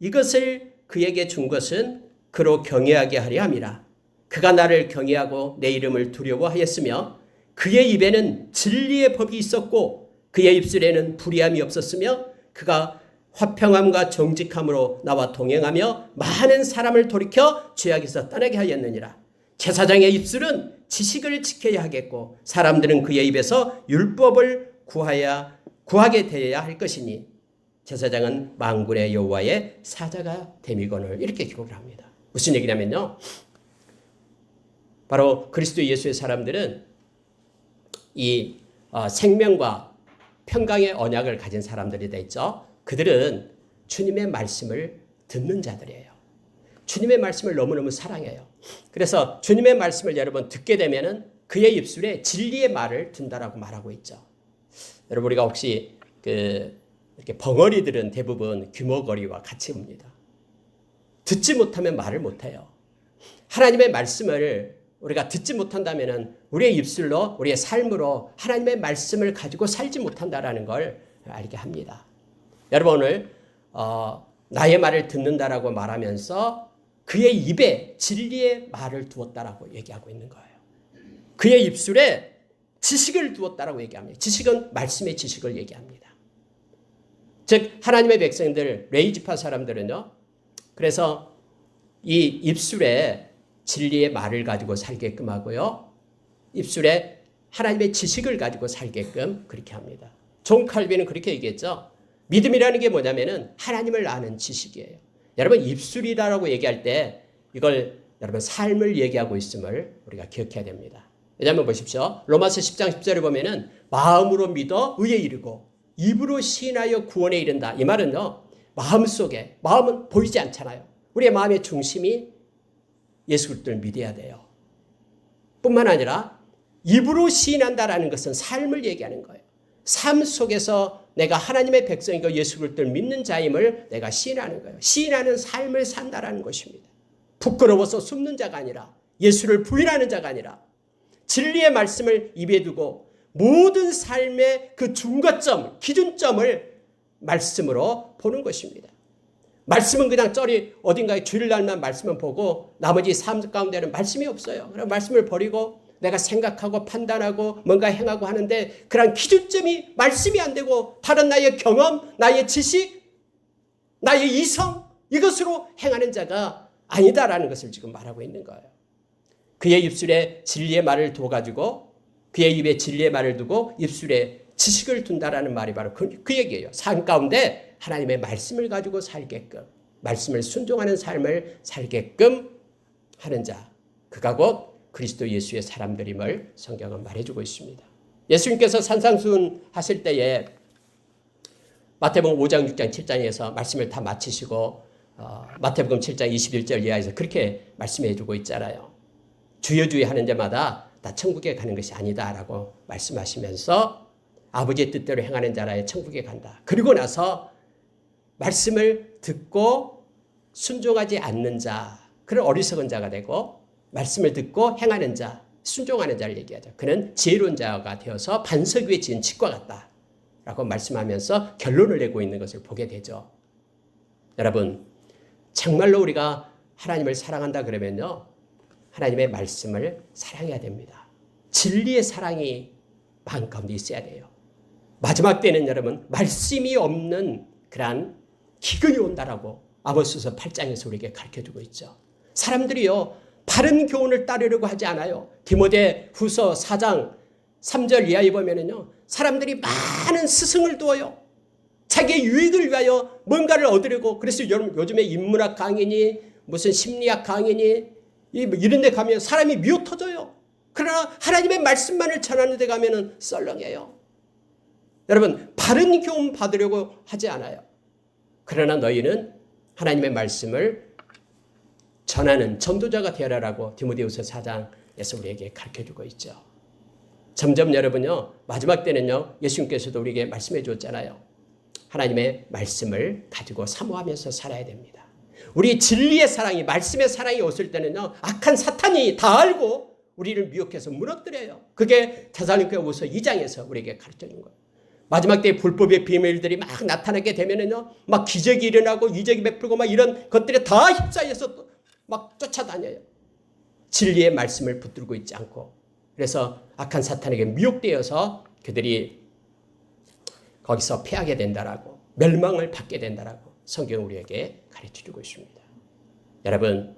이것을 그에게 준 것은 그로 경외하게 하려 함이라. 그가 나를 경외하고 내 이름을 두려워하였으며 그의 입에는 진리의 법이 있었고 그의 입술에는 불의함이 없었으며 그가 화평함과 정직함으로 나와 동행하며 많은 사람을 돌이켜 죄악에서 떠나게 하였느니라. 제사장의 입술은 지식을 지켜야 하겠고 사람들은 그의 입에서 율법을 구하게 되어야 할 것이니 제사장은 만군의 여호와의 사자가 됨이거늘. 이렇게 기록을 합니다. 무슨 얘기냐면요, 바로 그리스도 예수의 사람들은 이 생명과 평강의 언약을 가진 사람들이 되죠. 그들은 주님의 말씀을 듣는 자들이에요. 주님의 말씀을 너무너무 사랑해요. 그래서 주님의 말씀을 여러분 듣게 되면은 그의 입술에 진리의 말을 든다라고 말하고 있죠. 여러분, 우리가 혹시 이렇게 벙어리들은 대부분 규모거리와 같이 옵니다. 듣지 못하면 말을 못해요. 하나님의 말씀을 우리가 듣지 못한다면은 우리의 입술로, 우리의 삶으로 하나님의 말씀을 가지고 살지 못한다라는 걸 알게 합니다. 여러분, 오늘 나의 말을 듣는다라고 말하면서 그의 입에 진리의 말을 두었다라고 얘기하고 있는 거예요. 그의 입술에 지식을 두었다라고 얘기합니다. 지식은 말씀의 지식을 얘기합니다. 즉 하나님의 백성들, 레위 지파 사람들은요, 그래서 이 입술에 진리의 말을 가지고 살게끔 하고요, 입술에 하나님의 지식을 가지고 살게끔 그렇게 합니다. 존 칼빈은 그렇게 얘기했죠. 믿음이라는 게 뭐냐면은 하나님을 아는 지식이에요. 여러분, 입술이라고 얘기할 때 이걸 여러분 삶을 얘기하고 있음을 우리가 기억해야 됩니다. 왜냐하면 보십시오. 로마서 10장 10절에 보면은 마음으로 믿어 의에 이르고 입으로 시인하여 구원에 이른다. 이 말은요, 마음속에, 마음은 보이지 않잖아요. 우리의 마음의 중심이 예수 그리스도를 믿어야 돼요. 뿐만 아니라 입으로 시인한다라는 것은 삶을 얘기하는 거예요. 삶 속에서 내가 하나님의 백성이고 예수 그리스도를 믿는 자임을 내가 시인하는 거예요. 시인하는 삶을 산다라는 것입니다. 부끄러워서 숨는 자가 아니라, 예수를 부인하는 자가 아니라 진리의 말씀을 입에 두고 모든 삶의 그 중거점, 기준점을 말씀으로 보는 것입니다. 말씀은 그냥 쩌리 어딘가에 주일날만 말씀을 보고 나머지 삶 가운데는 말씀이 없어요. 그럼 말씀을 버리고 내가 생각하고 판단하고 뭔가 행하고 하는데 그런 기준점이 말씀이 안 되고 다른 나의 경험, 나의 지식, 나의 이성, 이것으로 행하는 자가 아니다라는 것을 지금 말하고 있는 거예요. 그의 입술에 진리의 말을 두어가지고, 그의 입에 진리의 말을 두고 입술에 지식을 둔다라는 말이 바로 그 얘기예요. 삶 가운데 하나님의 말씀을 가지고 살게끔, 말씀을 순종하는 삶을 살게끔 하는 자, 그가 곧 그리스도 예수의 사람들임을 성경은 말해주고 있습니다. 예수님께서 산상수훈 하실 때에 마태복음 5장, 6장, 7장에서 말씀을 다 마치시고 마태복음 7장 21절 이하에서 그렇게 말씀해 주고 있잖아요. 주여 주여 하는 자마다 다 천국에 가는 것이 아니다라고 말씀하시면서 아버지의 뜻대로 행하는 자라야 천국에 간다. 그리고 나서 말씀을 듣고 순종하지 않는 자, 그런 어리석은 자가 되고, 말씀을 듣고 행하는 자, 순종하는 자를 얘기하죠. 그는 지혜로운 자가 되어서 반석 위에 지은 집과 같다 라고 말씀하면서 결론을 내고 있는 것을 보게 되죠. 여러분, 정말로 우리가 하나님을 사랑한다 그러면요, 하나님의 말씀을 사랑해야 됩니다. 진리의 사랑이 마음 가운데 있어야 돼요. 마지막 때는 여러분, 말씀이 없는 그러한 기근이 온다라고 아모스서 8장에서 우리에게 가르쳐주고 있죠. 사람들이요, 바른 교훈을 따르려고 하지 않아요. 디모데 후서 4장 3절 이하에 보면은요, 사람들이 많은 스승을 두어요. 자기의 유익을 위하여 뭔가를 얻으려고. 그래서 요즘에 인문학 강의니 무슨 심리학 강의니 이런 데 가면 사람이 미어 터져요. 그러나 하나님의 말씀만을 전하는 데 가면은 썰렁해요. 여러분, 바른 교훈 받으려고 하지 않아요. 그러나 너희는 하나님의 말씀을 전하는 전도자가 되어라라고 디모데후서 4장에서 우리에게 가르쳐주고 있죠. 점점 여러분요, 마지막 때는요, 예수님께서도 우리에게 말씀해 주었잖아요. 하나님의 말씀을 가지고 사모하면서 살아야 됩니다. 우리 진리의 사랑이, 말씀의 사랑이 없을 때는요, 악한 사탄이 다 알고 우리를 미혹해서 무너뜨려요. 그게 데살로니가후서 2장에서 우리에게 가르쳐준 거예요. 마지막 때에 불법의 비밀들이 막 나타나게 되면은요, 막 기적이 일어나고 이적이 베풀고 막 이런 것들에 다 휩싸여서 또 막 쫓아다녀요. 진리의 말씀을 붙들고 있지 않고. 그래서 악한 사탄에게 미혹되어서 그들이 거기서 패하게 된다라고, 멸망을 받게 된다라고 성경은 우리에게 가르쳐주고 있습니다. 여러분,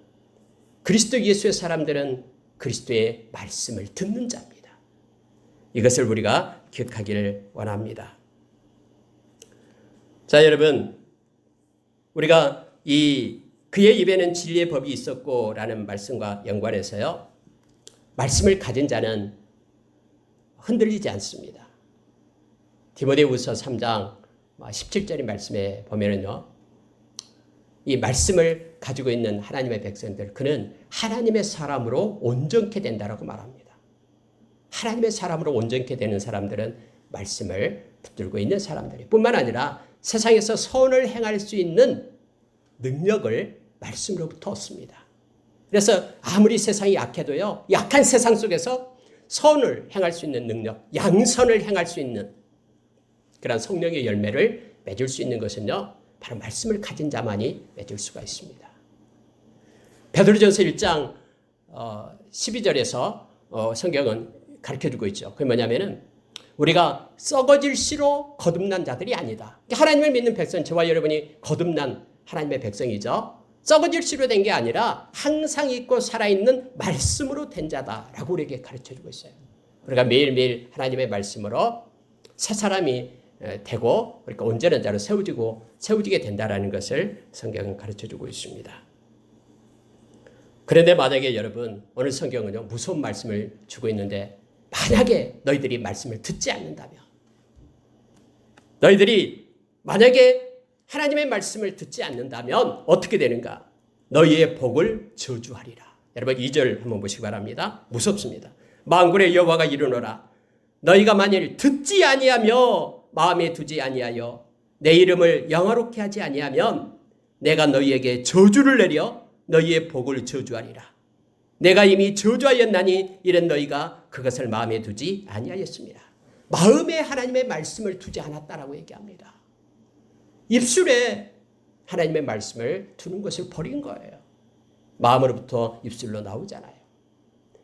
그리스도 예수의 사람들은 그리스도의 말씀을 듣는 자입니다. 이것을 우리가 기억하기를 원합니다. 자, 여러분, 우리가 그의 입에는 진리의 법이 있었고 라는 말씀과 연관해서요, 말씀을 가진 자는 흔들리지 않습니다. 디모데후서 3장 17절의 말씀에 보면은요, 이 말씀을 가지고 있는 하나님의 백성들, 그는 하나님의 사람으로 온전케 된다라고 말합니다. 하나님의 사람으로 온전케 되는 사람들은 말씀을 붙들고 있는 사람들이 뿐만 아니라 세상에서 선을 행할 수 있는 능력을 말씀으로부터 얻습니다. 그래서 아무리 세상이 약해도요, 약한 세상 속에서 선을 행할 수 있는 능력, 양선을 행할 수 있는 그런 성령의 열매를 맺을 수 있는 것은요, 바로 말씀을 가진 자만이 맺을 수가 있습니다. 베드로전서 1장 12절에서 성경은 가르쳐주고 있죠. 그게 뭐냐면은 우리가 썩어질 씨로 거듭난 자들이 아니다. 하나님을 믿는 백성, 저와 여러분이 거듭난 하나님의 백성이죠. 썩어질 씨로 된 게 아니라 항상 있고 살아있는 말씀으로 된 자다라고 우리에게 가르쳐주고 있어요. 우리가 매일매일 하나님의 말씀으로 새 사람이 되고, 그러니까 온전한 자로 세워지게 된다라는 것을 성경은 가르쳐주고 있습니다. 그런데 만약에 여러분, 오늘 성경은요, 무서운 말씀을 주고 있는데, 만약에 너희들이 말씀을 듣지 않는다면, 너희들이 만약에 하나님의 말씀을 듣지 않는다면 어떻게 되는가? 너희의 복을 저주하리라. 여러분 2절 한번 보시기 바랍니다. 무섭습니다. 만군의 여호와가 이르노라. 너희가 만일 듣지 아니하며 마음에 두지 아니하여 내 이름을 영화롭게 하지 아니하면 내가 너희에게 저주를 내려 너희의 복을 저주하리라. 내가 이미 저주하였나니 이런 너희가 그것을 마음에 두지 아니하였습니다. 마음에 하나님의 말씀을 두지 않았다라고 얘기합니다. 입술에 하나님의 말씀을 두는 것을 버린 거예요. 마음으로부터 입술로 나오잖아요.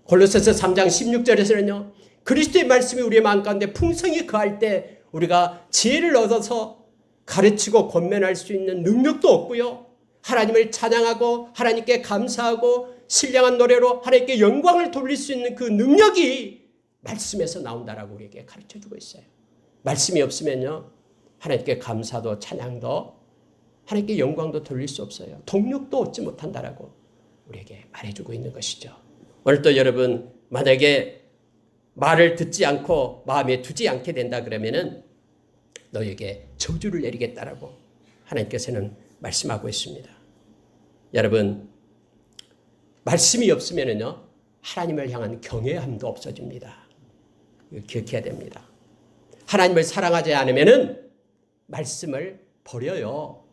골로새서 3장 16절에서는요. 그리스도의 말씀이 우리의 마음 가운데 풍성히 거할 때 우리가 지혜를 얻어서 가르치고 권면할 수 있는 능력도 없고요. 하나님을 찬양하고 하나님께 감사하고 신령한 노래로 하나님께 영광을 돌릴 수 있는 그 능력이 말씀에서 나온다라고 우리에게 가르쳐주고 있어요. 말씀이 없으면요. 하나님께 감사도 찬양도 하나님께 영광도 돌릴 수 없어요. 동력도 얻지 못한다라고 우리에게 말해주고 있는 것이죠. 오늘 또 여러분 만약에 말을 듣지 않고 마음에 두지 않게 된다 그러면은 너에게 저주를 내리겠다라고 하나님께서는 말씀하고 있습니다. 여러분 말씀이 없으면은요 하나님을 향한 경외함도 없어집니다. 이거 기억해야 됩니다. 하나님을 사랑하지 않으면은 말씀을 버려요.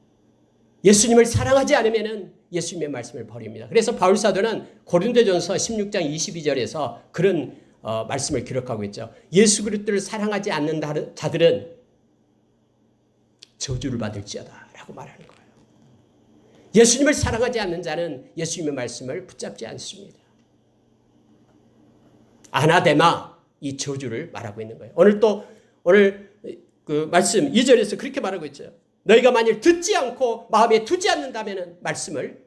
예수님을 사랑하지 않으면은 예수님의 말씀을 버립니다. 그래서 바울 사도는 고린도전서 16장 22절에서 그런 말씀을 기록하고 있죠. 예수 그리스도를 사랑하지 않는 자들은 저주를 받을지어다 라고 말하는 거예요. 예수님을 사랑하지 않는 자는 예수님의 말씀을 붙잡지 않습니다. 아나데마 이 저주를 말하고 있는 거예요. 오늘 그 말씀 2절에서 그렇게 말하고 있죠. 너희가 만일 듣지 않고 마음에 두지 않는다면 말씀을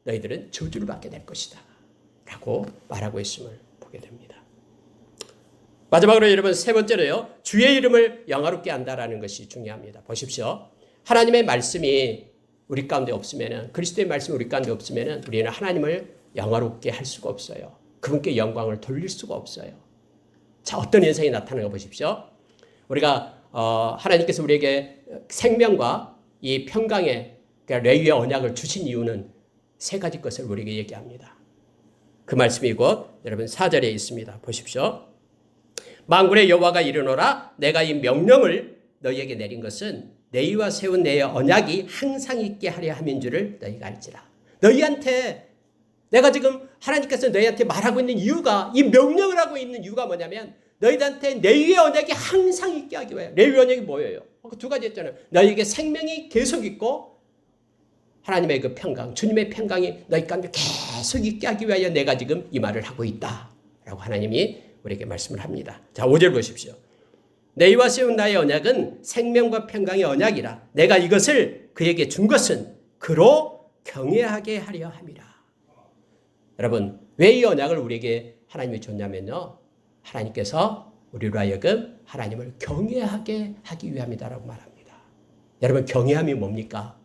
너희들은 저주를 받게 될 것이다 라고 말하고 있음을 보게 됩니다. 마지막으로 여러분 세 번째로요. 주의 이름을 영화롭게 한다라는 것이 중요합니다. 보십시오. 하나님의 말씀이 우리 가운데 없으면 그리스도의 말씀이 우리 가운데 없으면 우리는 하나님을 영화롭게 할 수가 없어요. 그분께 영광을 돌릴 수가 없어요. 자, 어떤 현상이 나타나는 거 보십시오. 우리가 하나님께서 우리에게 생명과 이 평강의 그러니까 레위의 언약을 주신 이유는 세 가지 것을 우리에게 얘기합니다. 그 말씀이 곧 여러분 4절에 있습니다. 보십시오. 만군의 여호와가 이르노라 내가 이 명령을 너희에게 내린 것은 너희와 세운 내 언약이 항상 있게 하려 함인 줄을 너희가 알지라. 너희한테 내가 지금 하나님께서 너희한테 말하고 있는 이유가, 이 명령을 하고 있는 이유가 뭐냐면 너희한테 내 언약이 항상 있게 하기 위하여. 내 언약이 뭐예요? 그 두 가지 했잖아요. 너희에게 생명이 계속 있고 하나님의 그 평강, 주님의 평강이 너희 가운데 계속 있게 하기 위하여 내가 지금 이 말을 하고 있다 라고 하나님이 우리에게 말씀을 합니다. 자, 5절 보십시오. 너희와 세운 나의 언약은 생명과 평강의 언약이라. 내가 이것을 그에게 준 것은 그로 경외하게 하려 함이라. 여러분, 왜 이 언약을 우리에게 하나님이 줬냐면요, 하나님께서 우리로 하여금 하나님을 경외하게 하기 위함이다라고 말합니다. 여러분, 경외함이 뭡니까?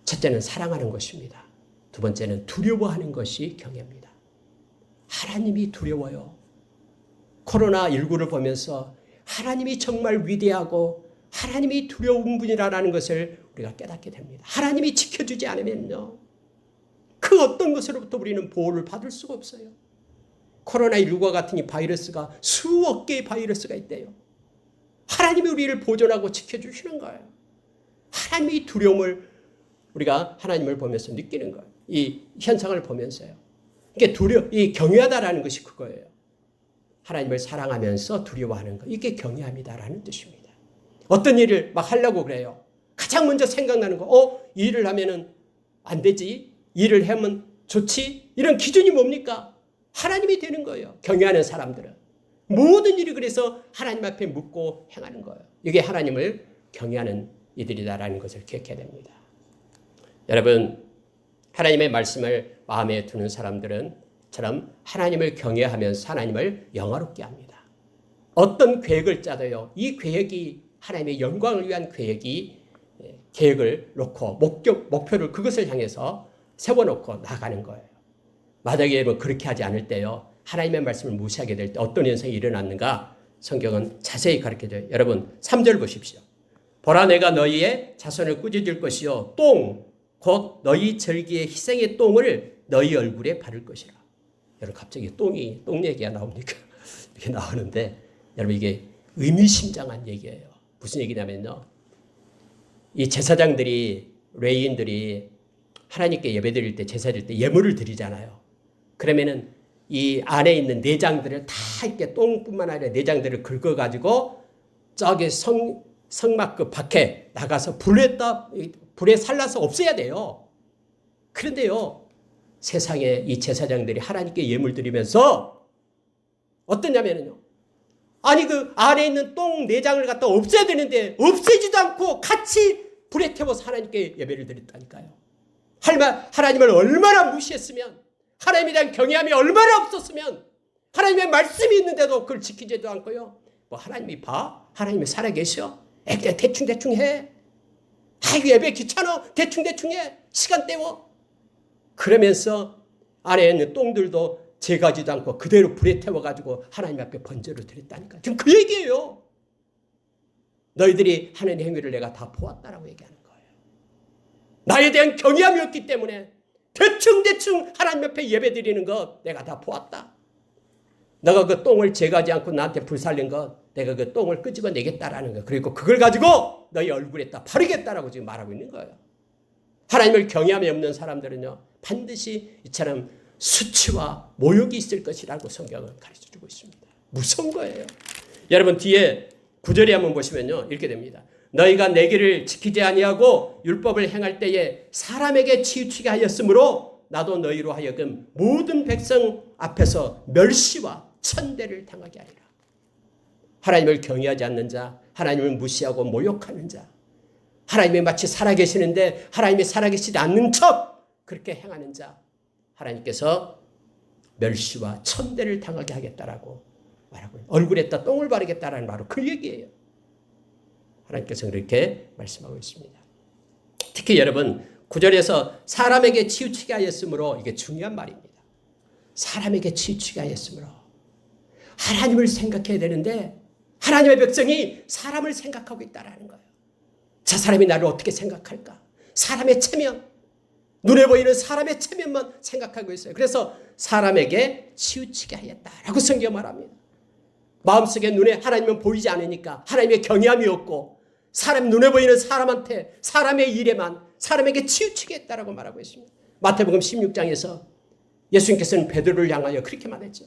첫째는 사랑하는 것입니다. 두 번째는 두려워하는 것이 경외입니다. 하나님이 두려워요. 코로나19를 보면서 하나님이 정말 위대하고 하나님이 두려운 분이라는 것을 우리가 깨닫게 됩니다. 하나님이 지켜주지 않으면요, 그 어떤 것으로부터 우리는 보호를 받을 수가 없어요. 코로나19와 같은 이 바이러스가 수억 개의 바이러스가 있대요. 하나님이 우리를 보존하고 지켜주시는 거예요. 하나님의 두려움을 우리가 하나님을 보면서 느끼는 거예요. 이 현상을 보면서요. 이게 이 경외하다라는 것이 그거예요. 하나님을 사랑하면서 두려워하는 것. 이게 경외함이다라는 뜻입니다. 어떤 일을 막 하려고 그래요. 가장 먼저 생각나는 거, 이 일을 하면은 안 되지. 일을 하면 좋지. 이런 기준이 뭡니까? 하나님이 되는 거예요. 경외하는 사람들은. 모든 일이 그래서 하나님 앞에 묻고 행하는 거예요. 이게 하나님을 경외하는 이들이다라는 것을 기억해야 됩니다. 여러분, 하나님의 말씀을 마음에 두는 사람들은처럼 하나님을 경외하면서 하나님을 영화롭게 합니다. 어떤 계획을 짜도요, 이 계획이 하나님의 영광을 위한 계획을 놓고 목표를 그것을 향해서 세워놓고 나가는 거예요. 만약에 그렇게 하지 않을 때요, 하나님의 말씀을 무시하게 될 때 어떤 현상이 일어났는가 성경은 자세히 가르쳐줘요. 여러분, 3절 보십시오. 보라, 내가 너희의 자손을 꾸짖을 것이요 똥 곧 너희 절기의 희생의 똥을 너희 얼굴에 바를 것이라. 여러분, 갑자기 똥 얘기가 나옵니까? 이렇게 나오는데, 여러분, 이게 의미심장한 얘기예요. 무슨 얘기냐면요, 이 제사장들이, 레위인들이 하나님께 예배드릴 때, 제사 드릴 때 예물을 드리잖아요. 그러면은 이 안에 있는 내장들을 다 이렇게 똥뿐만 아니라 내장들을 긁어가지고 저기 성막 그 밖에 나가서 불에 살라서 없애야 돼요. 그런데요, 세상에 이 제사장들이 하나님께 예물 드리면서 어떠냐면요, 아니 그 안에 있는 똥 내장을 갖다 없애야 되는데 없애지도 않고 같이 불에 태워서 하나님께 예배를 드렸다니까요. 하나님을 얼마나 무시했으면, 하나님에 대한 경외함이 얼마나 없었으면, 하나님의 말씀이 있는데도 그걸 지키지도 않고요, 뭐 하나님이 봐? 하나님이 살아계셔? 그냥 대충 해. 아이고, 예배 귀찮아. 대충 해. 시간 때워. 그러면서 안에 있는 똥들도 제거하지도 않고 그대로 불에 태워가지고 하나님 앞에 번제를 드렸다니까. 지금 그 얘기예요. 너희들이 하는 행위를 내가 다 보았다라고 얘기하는 거예요. 나에 대한 경외함이 없기 때문에 대충 하나님 앞에 예배 드리는 것 내가 다 보았다. 너가 그 똥을 제거하지 않고 나한테 불살린 것 내가 그 똥을 끄집어내겠다라는 거. 그리고 그걸 가지고 너희 얼굴에다 바르겠다라고 지금 말하고 있는 거예요. 하나님을 경외함이 없는 사람들은요, 반드시 이처럼 수치와 모욕이 있을 것이라고 성경은 가르쳐주고 있습니다. 무서운 거예요. 여러분, 뒤에 9절에 한번 보시면요, 이렇게 됩니다. 너희가 내 길을 지키지 아니하고 율법을 행할 때에 사람에게 치우치게 하였으므로 나도 너희로 하여금 모든 백성 앞에서 멸시와 천대를 당하게 하리라. 하나님을 경외하지 않는 자, 하나님을 무시하고 모욕하는 자, 하나님이 마치 살아계시는데 하나님이 살아계시지 않는 척 그렇게 행하는 자, 하나님께서 멸시와 천대를 당하게 하겠다라고 말하고, 얼굴에다 똥을 바르겠다라는 바로 그 얘기예요. 하나님께서 그렇게 말씀하고 있습니다. 특히 여러분, 9절에서 사람에게 치우치게 하였으므로, 이게 중요한 말입니다. 사람에게 치우치게 하였으므로, 하나님을 생각해야 되는데 하나님의 백성이 사람을 생각하고 있다라는 거예요. 저 사람이 나를 어떻게 생각할까? 사람의 체면, 눈에 보이는 사람의 체면만 생각하고 있어요. 그래서 사람에게 치우치게 하였다라고 성경 말합니다. 마음속에 눈에 하나님은 보이지 않으니까 하나님의 경외함이 없고 사람 눈에 보이는 사람한테, 사람의 일에만, 사람에게 치우치겠다라고 말하고 있습니다. 마태복음 16장에서 예수님께서는 베드로를 향하여 그렇게 말했죠.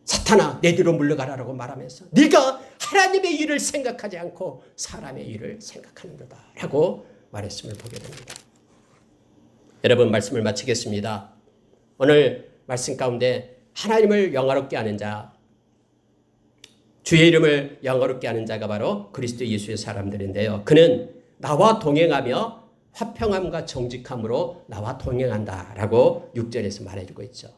사탄아, 내 뒤로 물러가라라고 말하면서 네가 하나님의 일을 생각하지 않고 사람의 일을 생각하는도다 라고 말했음을 보게 됩니다. 여러분, 말씀을 마치겠습니다. 오늘 말씀 가운데 하나님을 영화롭게 하는 자, 주의 이름을 영화롭게 하는 자가 바로 그리스도 예수의 사람들인데요. 그는 나와 동행하며 화평함과 정직함으로 나와 동행한다라고 6절에서 말해주고 있죠.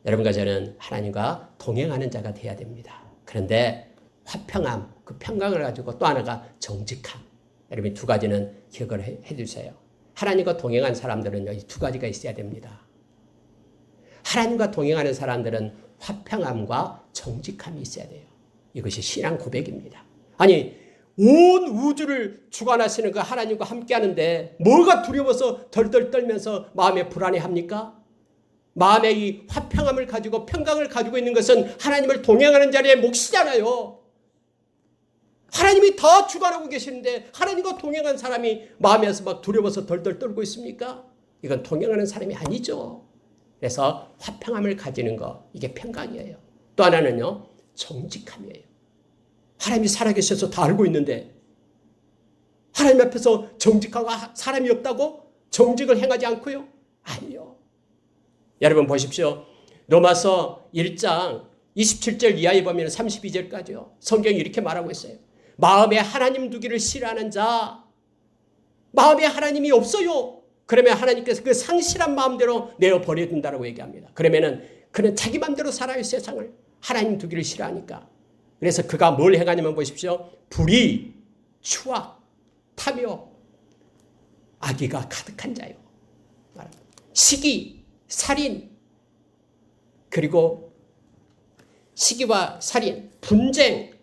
여러분과 저는 하나님과 동행하는 자가 돼야 됩니다. 그런데 화평함, 그 평강을 가지고 또 하나가 정직함. 여러분, 두 가지는 기억을 해주세요. 하나님과 동행한 사람들은요, 이 두 가지가 있어야 됩니다. 하나님과 동행하는 사람들은 화평함과 정직함이 있어야 돼요. 이것이 신앙 고백입니다. 아니, 온 우주를 주관하시는 그 하나님과 함께 하는데 뭐가 두려워서 덜덜 떨면서 마음에 불안해합니까? 마음의 이 화평함을 가지고 평강을 가지고 있는 것은 하나님을 동행하는 자리의 몫이잖아요. 하나님이 다 주관하고 계시는데 하나님과 동행한 사람이 마음에서 막 두려워서 덜덜 떨고 있습니까? 이건 동행하는 사람이 아니죠. 그래서 화평함을 가지는 거, 이게 평강이에요. 또 하나는요, 정직함이에요. 하나님이 살아계셔서 다 알고 있는데 하나님 앞에서 정직하고 사람이 없다고 정직을 행하지 않고요? 아니요. 여러분 보십시오. 로마서 1장 27절 이하에 보면 32절까지요. 성경이 이렇게 말하고 있어요. 마음에 하나님 두기를 싫어하는 자, 마음에 하나님이 없어요. 그러면 하나님께서 그 상실한 마음대로 내어 버려둔다라고 얘기합니다. 그러면은 그는 자기 마음대로 살아요. 세상을. 하나님 두기를 싫어하니까. 그래서 그가 뭘 행하냐면 보십시오. 불의, 추악, 탐욕, 악의가 가득한 자요. 시기, 살인, 그리고 시기와 살인, 분쟁,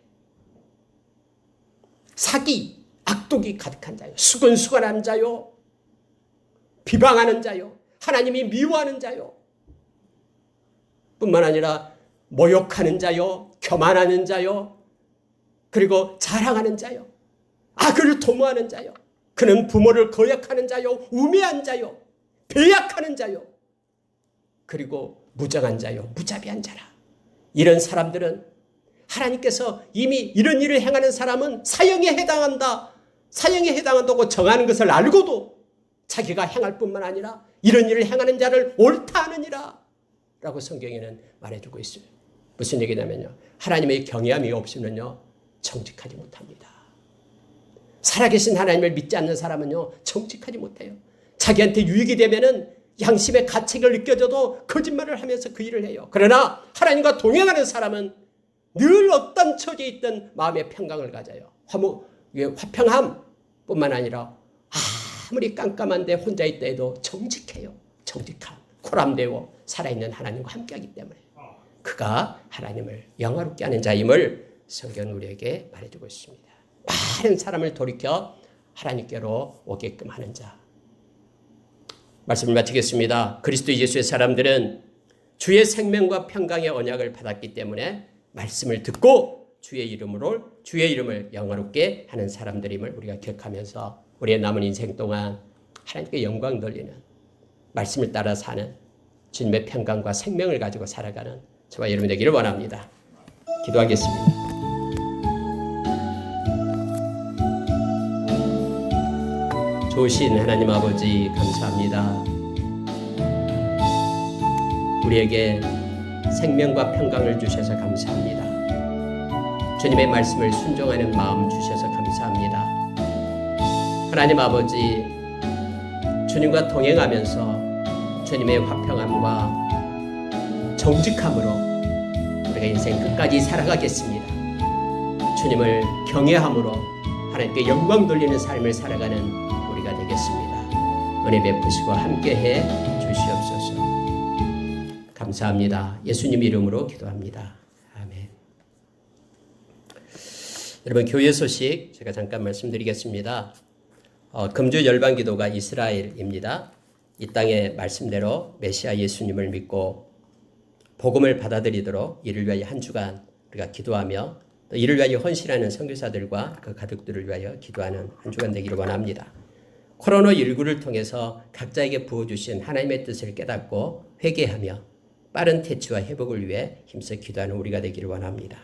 사기, 악독이 가득한 자요. 수근수근한 자요. 비방하는 자요. 하나님이 미워하는 자요. 뿐만 아니라 모욕하는 자요. 교만하는 자요. 그리고 자랑하는 자요. 악을 도모하는 자요. 그는 부모를 거역하는 자요. 우매한 자요. 배약하는 자요. 그리고 무정한 자요. 무자비한 자라. 이런 사람들은 하나님께서 이미 이런 일을 행하는 사람은 사형에 해당한다. 사형에 해당한다고 정하는 것을 알고도 자기가 행할 뿐만 아니라 이런 일을 행하는 자를 옳다 하느니라 라고 성경에는 말해주고 있어요. 무슨 얘기냐면요. 하나님의 경외함이 없으면요. 정직하지 못합니다. 살아계신 하나님을 믿지 않는 사람은요. 정직하지 못해요. 자기한테 유익이 되면은 양심의 가책을 느껴져도 거짓말을 하면서 그 일을 해요. 그러나 하나님과 동행하는 사람은 늘 어떤 처지에 있든 마음의 평강을 가져요. 화평함 뿐만 아니라 아무리 깜깜한데 혼자 있다 해도 정직해요. 정직함. 코람되어 살아있는 하나님과 함께하기 때문에 그가 하나님을 영화롭게 하는 자임을 성경은 우리에게 말해주고 있습니다. 많은 사람을 돌이켜 하나님께로 오게끔 하는 자. 말씀을 마치겠습니다. 그리스도 예수의 사람들은 주의 생명과 평강의 언약을 받았기 때문에 말씀을 듣고 주의 이름을 영화롭게 하는 사람들임을 우리가 기억하면서 우리의 남은 인생 동안 하나님께 영광 돌리는 말씀을 따라 사는 주님의 평강과 생명을 가지고 살아가는 저와 여러분 되기를 원합니다. 기도하겠습니다. 좋으신 하나님 아버지 감사합니다. 우리에게 생명과 평강을 주셔서 감사합니다. 주님의 말씀을 순종하는 마음 주셔서 감사합니다. 하나님 아버지, 주님과 동행하면서 주님의 화평함과 정직함으로 우리가 인생 끝까지 살아가겠습니다. 주님을 경외함으로 하나님께 영광 돌리는 삶을 살아가는 우리가 되겠습니다. 은혜 베푸시고 함께해 주시옵소서. 감사합니다. 예수님 이름으로 기도합니다. 아멘. 여러분, 교회 소식 제가 잠깐 말씀드리겠습니다. 금주 열방 기도가 이스라엘입니다. 이 땅의 말씀대로 메시아 예수님을 믿고 복음을 받아들이도록 이를 위하여 한 주간 우리가 기도하며 또 이를 위하여 헌신하는 선교사들과 그 가족들을 위하여 기도하는 한 주간 되기를 원합니다. 코로나19를 통해서 각자에게 부어주신 하나님의 뜻을 깨닫고 회개하며 빠른 퇴치와 회복을 위해 힘써 기도하는 우리가 되기를 원합니다.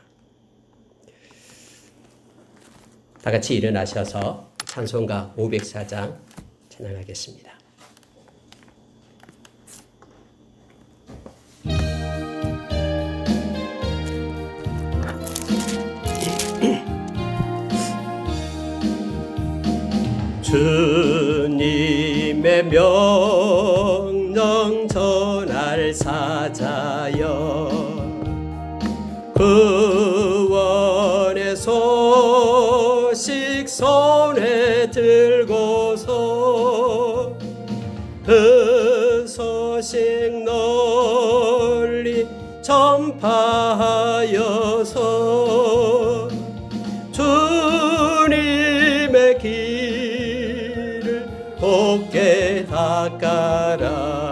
다 같이 일어나셔서 찬송가 504장 찬양하겠습니다. 주님의 명령 전할 사자여 구원의 소식 손에 들고서 그 소식 널리 전파하여서 주님의 길을 곱게 닦아라.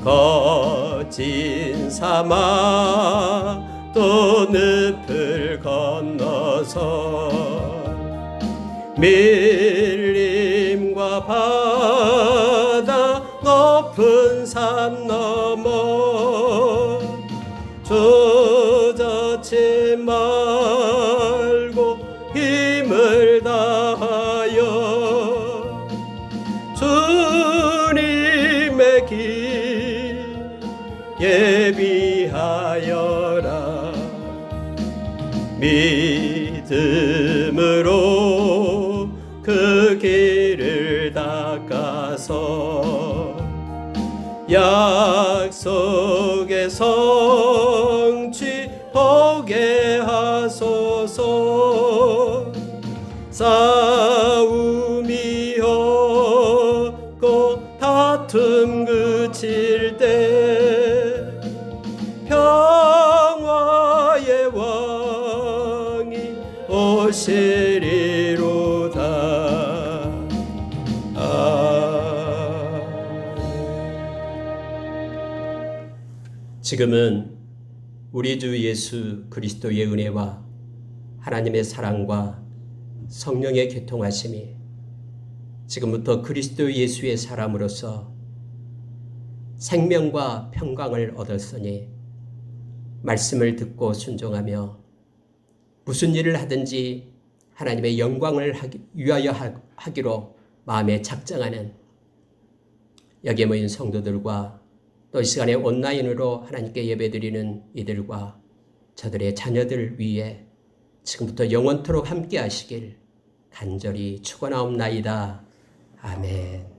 거친 사막 또 늪을 건너서 밀림과 바다 높은 산 넘어 주저치 말고 힘을 다하여 주님의 길 예비하여라. 믿음으로 그 길을 닦아서 약속의 성취 보게 하소서. 싸움이 없고 다툼 그칠 때 평화의 왕이 오시리로다. 지금은 우리 주 예수 그리스도의 은혜와 하나님의 사랑과 성령의 교통하심이 지금부터 그리스도 예수의 사람으로서 생명과 평강을 얻었으니 말씀을 듣고 순종하며 무슨 일을 하든지 하나님의 영광을 위하여 하기로 마음에 작정하는 여기에 모인 성도들과 또 이 시간에 온라인으로 하나님께 예배드리는 이들과 저들의 자녀들 위에 지금부터 영원토록 함께 하시길 간절히 축원하옵나이다. 아멘.